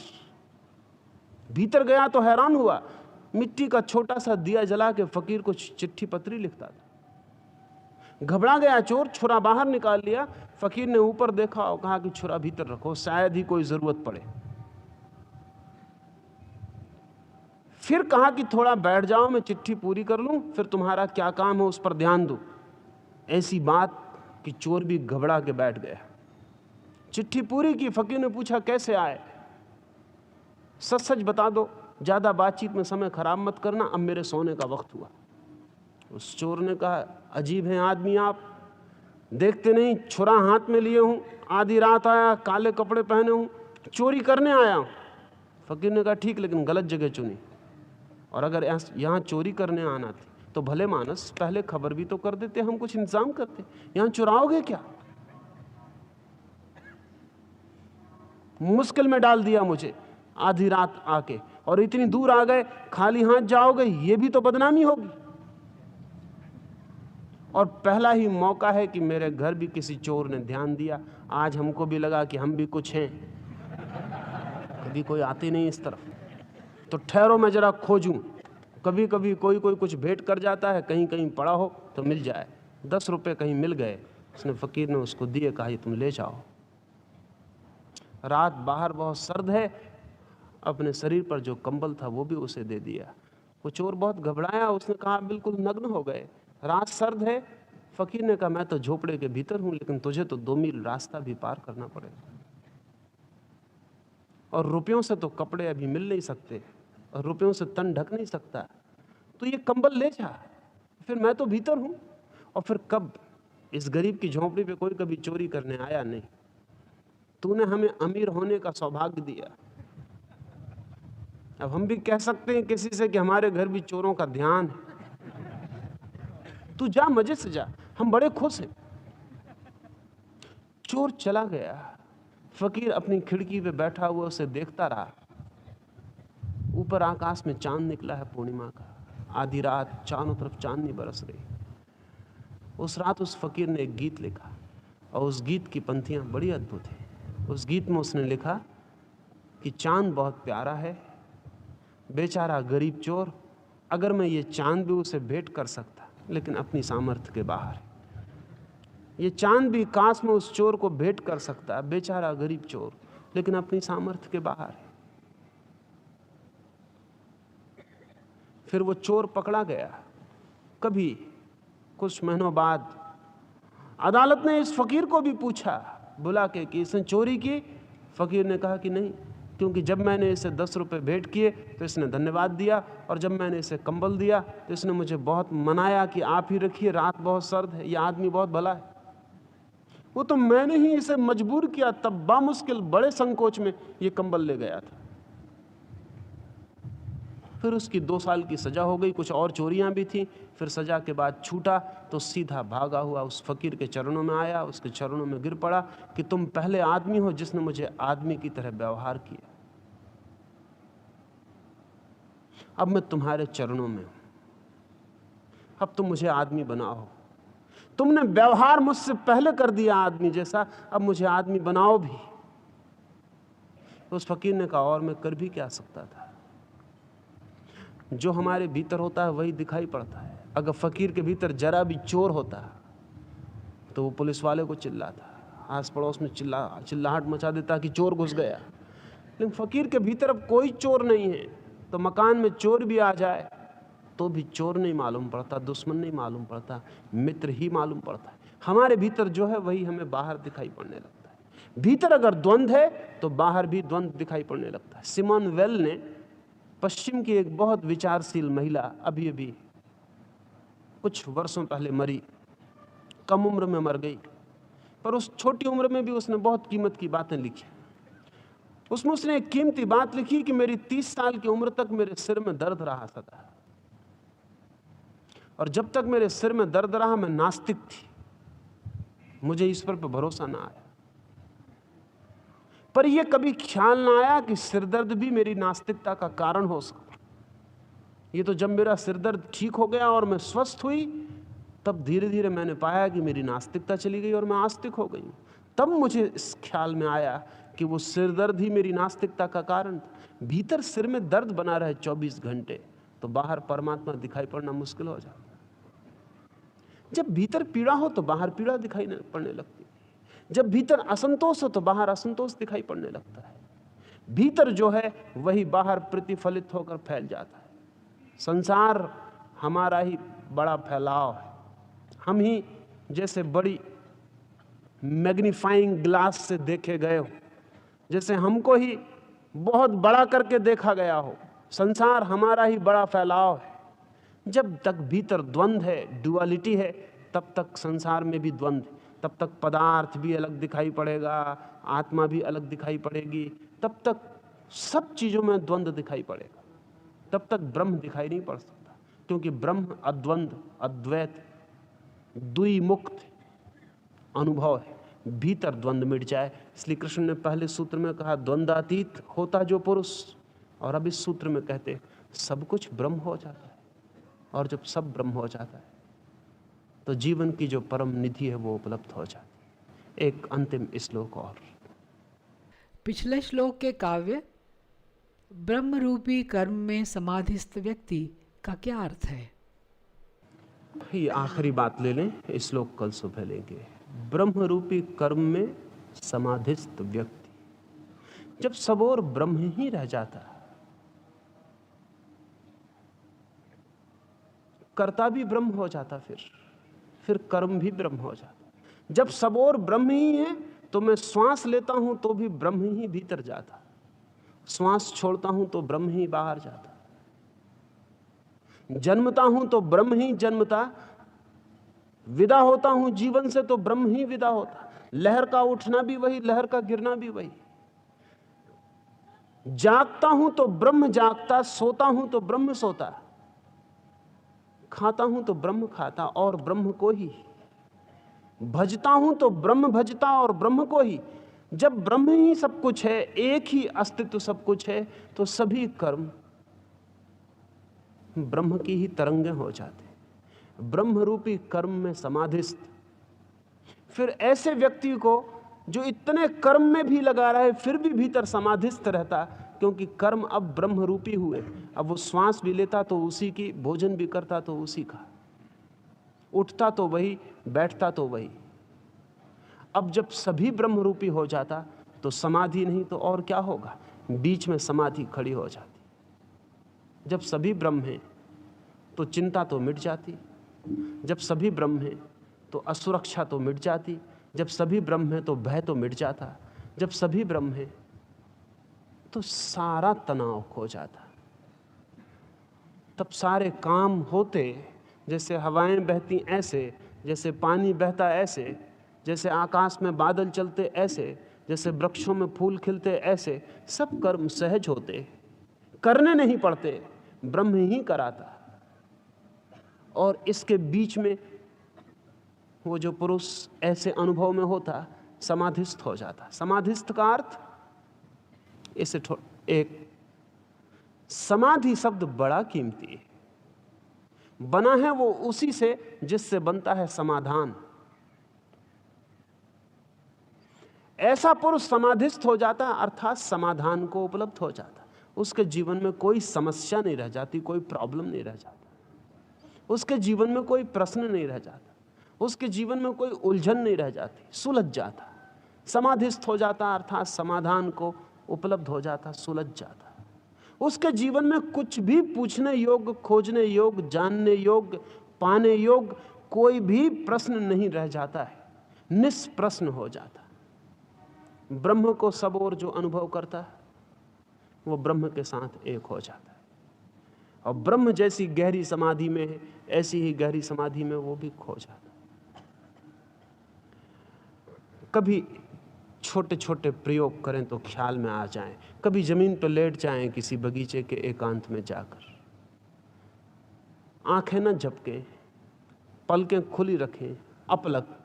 भीतर गया तो हैरान हुआ, मिट्टी का छोटा सा दिया जला के फकीर को चिट्ठी पत्री लिखता था। घबरा गया चोर, छुरा बाहर निकाल लिया। फकीर ने ऊपर देखा और कहा कि छुरा भीतर रखो, शायद ही कोई जरूरत पड़े। फिर कहा कि थोड़ा बैठ जाओ, मैं चिट्ठी पूरी कर लूं, फिर तुम्हारा क्या काम है उस पर ध्यान दो। ऐसी बात कि चोर भी घबरा के बैठ गया। चिट्ठी पूरी की। फकीर ने पूछा कैसे आए, सच सच बता दो, ज्यादा बातचीत में समय खराब मत करना, अब मेरे सोने का वक्त हुआ। उस चोर ने कहा, अजीब हैं आदमी आप, देखते नहीं छुरा हाथ में लिए हूं, आधी रात आया, काले कपड़े पहने हूं, चोरी करने आया हूं। फकीर ने कहा ठीक, लेकिन गलत जगह चुनी, और अगर यहां चोरी करने आना थी तो भले मानस पहले खबर भी तो कर देते, हम कुछ इंतजाम करते। यहां चुराओगे क्या? मुश्किल में डाल दिया मुझे आधी रात आके, और इतनी दूर आ गए, खाली हाथ जाओगे, ये भी तो बदनामी होगी। और पहला ही मौका है कि मेरे घर भी किसी चोर ने ध्यान दिया, आज हमको भी लगा कि हम भी कुछ हैं, कभी कोई आते नहीं इस तरफ, तो ठहरो मैं जरा खोजूं। कभी कभी कोई कुछ भेंट कर जाता है, कहीं कहीं पड़ा हो तो मिल जाए। 10 रुपए कहीं मिल गए, उसने फकीर ने उसको दिए, कहा ये तुम ले जाओ। रात बाहर बहुत सर्द है, अपने शरीर पर जो कंबल था वो भी उसे दे दिया। वो चोर बहुत घबराया, उसने कहा बिल्कुल नग्न हो गए, रात सर्द है। फकीर ने कहा मैं तो झोपड़े के भीतर हूं, लेकिन तुझे तो 2 मील रास्ता भी पार करना पड़ेगा, और रुपयों से तो कपड़े अभी मिल नहीं सकते, और रुपयों से तन ढक नहीं सकता, तो ये कंबल ले जा। फिर मैं तो भीतर हूं। और फिर कब इस गरीब की झोंपड़ी पे कोई कभी चोरी करने आया नहीं, तूने हमें अमीर होने का सौभाग्य दिया। अब हम भी कह सकते हैं किसी से कि हमारे घर भी चोरों का ध्यान है, तू जा, मजे से जा, हम बड़े खुश हैं। चोर चला गया। फकीर अपनी खिड़की पे बैठा हुआ उसे देखता रहा। ऊपर आकाश में चांद निकला है, पूर्णिमा का, आधी रात, चारों तरफ चांदनी बरस रही। उस रात उस फकीर ने एक गीत लिखा, और उस गीत की पंक्तियां बड़ी अद्भुत हैं। उस गीत में उसने लिखा कि चांद बहुत प्यारा है, बेचारा गरीब चोर, अगर मैं ये चांद भी उसे भेंट कर सकता, लेकिन अपनी सामर्थ्य के बाहर है। ये चांद भी काश में उस चोर को भेंट कर सकता, बेचारा गरीब चोर, लेकिन अपनी सामर्थ्य के बाहर है। फिर वो चोर पकड़ा गया। कभी कुछ महीनों बाद अदालत ने इस फकीर को भी पूछा बुला के कि इसने चोरी की। फकीर ने कहा कि नहीं, क्योंकि जब मैंने इसे 10 रुपए भेंट किए तो इसने धन्यवाद दिया, और जब मैंने इसे कंबल दिया तो इसने मुझे बहुत मनाया कि आप ही रखिए, रात बहुत सर्द है, यह आदमी बहुत भला है। वो तो मैंने ही इसे मजबूर किया, तब बामुश्किल बड़े संकोच में ये कंबल ले गया था। फिर उसकी 2 साल की सजा हो गई, कुछ और चोरियां भी थी। फिर सजा के बाद छूटा तो सीधा भागा हुआ उस फकीर के चरणों में आया, उसके चरणों में गिर पड़ा कि तुम पहले आदमी हो जिसने मुझे आदमी की तरह व्यवहार किया, अब मैं तुम्हारे चरणों में हूं, अब तुम मुझे आदमी बनाओ। तुमने व्यवहार मुझसे पहले कर दिया आदमी जैसा, अब मुझे आदमी बनाओ भी। उस फकीर ने कहा और मैं कर भी क्या सकता था, जो हमारे भीतर होता है वही दिखाई पड़ता है। अगर फकीर के भीतर जरा भी चोर होता तो वो पुलिस वाले को चिल्लाता, आस पड़ोस में चिल्लाहट मचा देता कि चोर घुस गया। लेकिन फकीर के भीतर अब कोई चोर नहीं है, तो मकान में चोर भी आ जाए तो भी चोर नहीं मालूम पड़ता, दुश्मन नहीं मालूम पड़ता, मित्र ही मालूम पड़ता है। हमारे भीतर जो है वही हमें बाहर दिखाई पड़ने लगता है। भीतर अगर द्वंद्व है तो बाहर भी द्वंद्व दिखाई पड़ने लगता है। सिमोन वेल ने, पश्चिम की एक बहुत विचारशील महिला, अभी अभी कुछ वर्षों पहले मरी, कम उम्र में मर गई, पर उस छोटी उम्र में भी उसने बहुत कीमत की बातें लिखी। उसमें उसने एक कीमती बात लिखी कि मेरी 30 साल की उम्र तक मेरे सिर में दर्द रहा सदा, और जब तक मेरे सिर में दर्द रहा मैं नास्तिक थी, मुझे ईश्वर पर भरोसा ना आया। पर यह कभी ख्याल ना आया कि सिरदर्द भी मेरी नास्तिकता का कारण हो सकता। ये तो जब मेरा सिरदर्द ठीक हो गया और मैं स्वस्थ हुई, तब धीरे धीरे मैंने पाया कि मेरी नास्तिकता चली गई और मैं आस्तिक हो गई। तब मुझे इस ख्याल में आया कि वो सिरदर्द ही मेरी नास्तिकता का कारण था। भीतर सिर में दर्द बना रहे 24 घंटे तो बाहर परमात्मा दिखाई पड़ना मुश्किल हो जाता। जब भीतर पीड़ा हो तो बाहर पीड़ा दिखाई पड़ने लगती है। जब भीतर असंतोष हो तो बाहर असंतोष दिखाई पड़ने लगता है। भीतर जो है वही बाहर प्रतिफलित होकर फैल जाता है। संसार हमारा ही बड़ा फैलाव है। हम ही जैसे बड़ी मैग्नीफाइंग ग्लास से देखे गए हो, जैसे हमको ही बहुत बड़ा करके देखा गया हो। संसार हमारा ही बड़ा फैलाव है। जब तक भीतर द्वंद्व है, डुअलिटी है, तब तक संसार में भी द्वंद्व, तब तक पदार्थ भी अलग दिखाई पड़ेगा, आत्मा भी अलग दिखाई पड़ेगी, तब तक सब चीजों में द्वंद्व दिखाई पड़ेगा, तब तक ब्रह्म दिखाई नहीं पड़ सकता। क्योंकि ब्रह्म अद्वंद्व, अद्वैत, द्विमुक्त अनुभव है। भीतर द्वंद्व मिट जाए, इसलिए कृष्ण ने पहले सूत्र में कहा द्वंद्वातीत होता जो पुरुष, और अब इस सूत्र में कहते सब कुछ ब्रह्म हो जाता है। और जब सब ब्रह्म हो जाता है तो जीवन की जो परम निधि है वो उपलब्ध हो जाती है। एक अंतिम श्लोक और। पिछले श्लोक के काव्य ब्रह्म रूपी कर्म में समाधिस्थ व्यक्ति का क्या अर्थ है? ये आखिरी बात ले लें, इस श्लोक कल सुबह लेंगे। ब्रह्म रूपी कर्म में समाधिस्थ व्यक्ति, जब सब और ब्रह्म ही रह जाता, कर्ता भी ब्रह्म हो जाता, फिर कर्म भी ब्रह्म हो जाता। जब सब और ब्रह्म ही है तो मैं श्वास लेता हूं तो भी ब्रह्म ही भीतर जाता, श्वास छोड़ता हूं तो ब्रह्म ही बाहर जाता, जन्मता हूं तो ब्रह्म ही जन्मता, विदा होता हूं जीवन से तो ब्रह्म ही विदा होता। लहर का उठना भी वही, लहर का गिरना भी वही। जागता हूं तो ब्रह्म जागता, सोता हूं तो ब्रह्म सोता, खाता हूं तो ब्रह्म खाता और ब्रह्म को ही, भजता हूं तो ब्रह्म भजता और ब्रह्म को ही। जब ब्रह्म ही सब कुछ है, एक ही अस्तित्व सब कुछ है, तो सभी कर्म ब्रह्म की ही तरंगें हो जाते। ब्रह्म रूपी कर्म में समाधिस्थ। फिर ऐसे व्यक्ति को जो इतने कर्म में भी लगा रहे फिर भी भीतर समाधिस्थ रहता, क्योंकि कर्म अब ब्रह्म रूपी हुए। अब वो श्वास भी लेता तो उसी की, भोजन भी करता तो उसी का, उठता तो वही, बैठता तो वही। अब जब सभी ब्रह्म रूपी हो जाता तो समाधि नहीं तो और क्या होगा, बीच में समाधि खड़ी हो जाती। जब सभी ब्रह्म है तो चिंता तो मिट जाती, जब सभी ब्रह्म है तो असुरक्षा तो मिट जाती, जब सभी ब्रह्म है तो भय तो मिट जाता, जब सभी ब्रह्म है तो सारा तनाव खो जाता। तब सारे काम होते, जैसे हवाएं बहती ऐसे, जैसे पानी बहता ऐसे, जैसे आकाश में बादल चलते ऐसे, जैसे वृक्षों में फूल खिलते ऐसे, सब कर्म सहज होते, करने नहीं पड़ते, ब्रह्म ही कराता। और इसके बीच में वो जो पुरुष ऐसे अनुभव में होता, समाधिस्थ हो जाता। समाधिस्थ का अर्थ, इसे एक समाधि शब्द बड़ा कीमती है, बना है वो उसी से जिससे बनता है समाधान। ऐसा पुरुष समाधिस्थ हो जाता, अर्थात समाधान को उपलब्ध हो जाता। उसके जीवन में कोई समस्या नहीं रह जाती, कोई प्रॉब्लम नहीं रह जाता, उसके जीवन में कोई प्रश्न नहीं रह जाता, उसके जीवन में कोई उलझन नहीं रह जाती, सुलझ जाता। समाधिस्थ हो जाता अर्थात समाधान को उपलब्ध हो जाता, सुलझ जाता। उसके जीवन में कुछ भी पूछने योग्य, खोजने योग्य, जानने योग्य, पाने योग्य कोई भी प्रश्न नहीं रह जाता है, निष्प्रश्न हो जाता है। ब्रह्म को सब और जो अनुभव करता है वो ब्रह्म के साथ एक हो जाता है, और ब्रह्म जैसी गहरी समाधि में है, ऐसी ही गहरी समाधि में वो भी खो जाता है। कभी छोटे छोटे प्रयोग करें तो ख्याल में आ जाएं, कभी जमीन पर लेट जाएं किसी बगीचे के एकांत में जाकर, आंखें न झपकें, पलकें खुली रखें, अपलक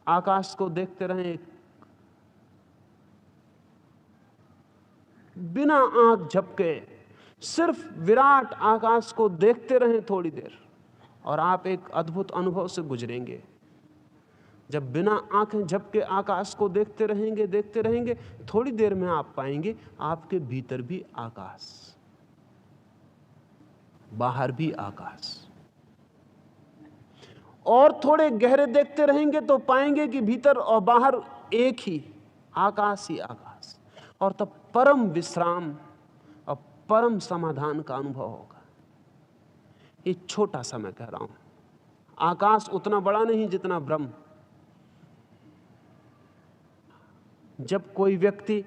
आकाश को देखते रहें, बिना आंख झपके सिर्फ विराट आकाश को देखते रहें थोड़ी देर, और आप एक अद्भुत अनुभव से गुजरेंगे। जब बिना आंखें झपके आकाश को देखते रहेंगे, थोड़ी देर में आप पाएंगे आपके भीतर भी आकाश, बाहर भी आकाश। और थोड़े गहरे देखते रहेंगे तो पाएंगे कि भीतर और बाहर एक ही आकाश ही आकाश, और तब परम विश्राम और परम समाधान का अनुभव होगा। ये छोटा सा मैं कह रहा हूं, आकाश उतना बड़ा नहीं जितना ब्रह्म। जब कोई व्यक्ति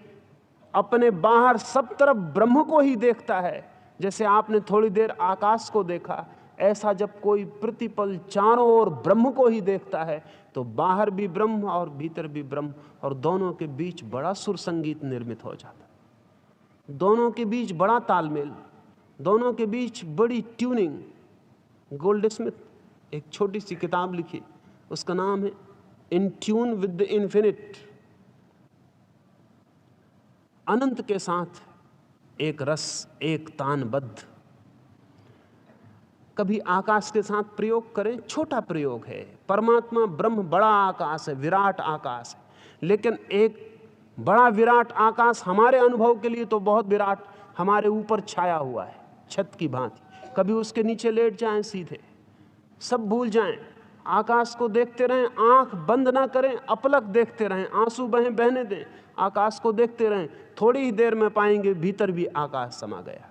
अपने बाहर सब तरफ ब्रह्म को ही देखता है, जैसे आपने थोड़ी देर आकाश को देखा, ऐसा जब कोई प्रतिपल चारों ओर ब्रह्म को ही देखता है तो बाहर भी ब्रह्म और भीतर भी ब्रह्म, और दोनों के बीच बड़ा सुर संगीत निर्मित हो जाता है, दोनों के बीच बड़ा तालमेल, दोनों के बीच बड़ी ट्यूनिंग। गोल्डस्मिथ एक छोटी सी किताब लिखी, उसका नाम है in tune with the infinite. अनंत के साथ एक रस, एक तानबद्ध। कभी आकाश के साथ प्रयोग करें, छोटा प्रयोग है। परमात्मा ब्रह्म बड़ा आकाश है, विराट आकाश है, लेकिन एक बड़ा विराट आकाश हमारे अनुभव के लिए तो बहुत विराट हमारे ऊपर छाया हुआ है छत की भांति। कभी उसके नीचे लेट जाएं, सीधे सब भूल जाएं, आकाश को देखते रहें, आंख बंद ना करें, अपलक देखते रहें, आंसू बहने दें, आकाश को देखते रहें। थोड़ी ही देर में पाएंगे भीतर भी आकाश समा गया।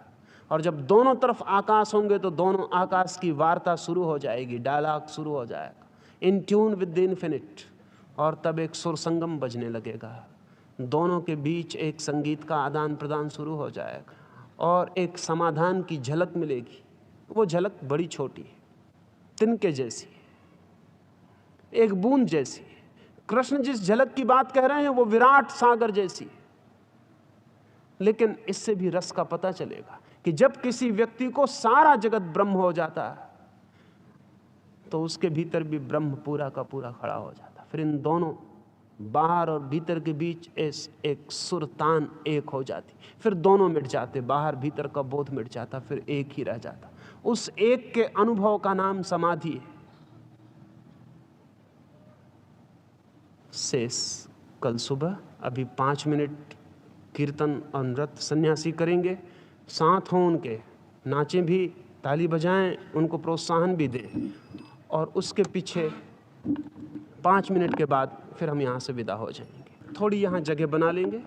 और जब दोनों तरफ आकाश होंगे तो दोनों आकाश की वार्ता शुरू हो जाएगी, डायलॉग शुरू हो जाएगा, इन ट्यून विद द इन्फिनिट। और तब एक सुर संगम बजने लगेगा, दोनों के बीच एक संगीत का आदान प्रदान शुरू हो जाएगा, और एक समाधान की झलक मिलेगी। वो झलक बड़ी छोटी है, तिनके जैसी, एक बूंद जैसी। कृष्ण जिस झलक की बात कह रहे हैं वो विराट सागर जैसी। लेकिन इससे भी रस का पता चलेगा कि जब किसी व्यक्ति को सारा जगत ब्रह्म हो जाता है तो उसके भीतर भी ब्रह्म पूरा का पूरा खड़ा हो जाता। फिर इन दोनों बाहर और भीतर के बीच एक सुरतान एक हो जाती। फिर दोनों मिट जाते, बाहर भीतर का बोध मिट जाता, फिर एक ही रह जाता। उस एक के अनुभव का नाम समाधि है। शेष कल सुबह। अभी 5 मिनट कीर्तन और नृत्य सन्यासी करेंगे, साथ हों उनके, नाचें भी, ताली बजाएं, उनको प्रोत्साहन भी दें, और उसके पीछे 5 मिनट के बाद फिर हम यहाँ से विदा हो जाएंगे। थोड़ी यहाँ जगह बना लेंगे।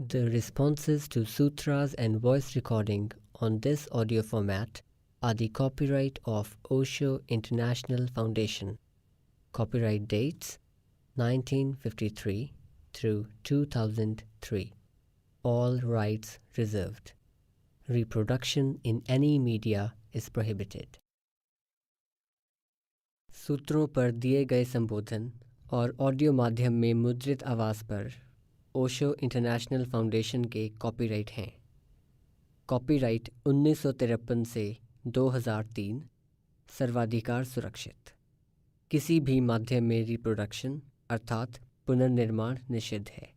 The responses to sutras and voice recording on this audio format are the copyright of Osho International Foundation. Copyright dates 1953 through 2003. All rights reserved. Reproduction in any media is prohibited. सूत्रों पर दिए गए संबोधन और ऑडियो माध्यम में मुद्रित आवाज़ पर ओशो इंटरनेशनल फाउंडेशन के कॉपीराइट हैं। कॉपीराइट 1953 से 2003, सर्वाधिकार सुरक्षित। किसी भी माध्यम में रिप्रोडक्शन अर्थात पुनर्निर्माण निषिद्ध है।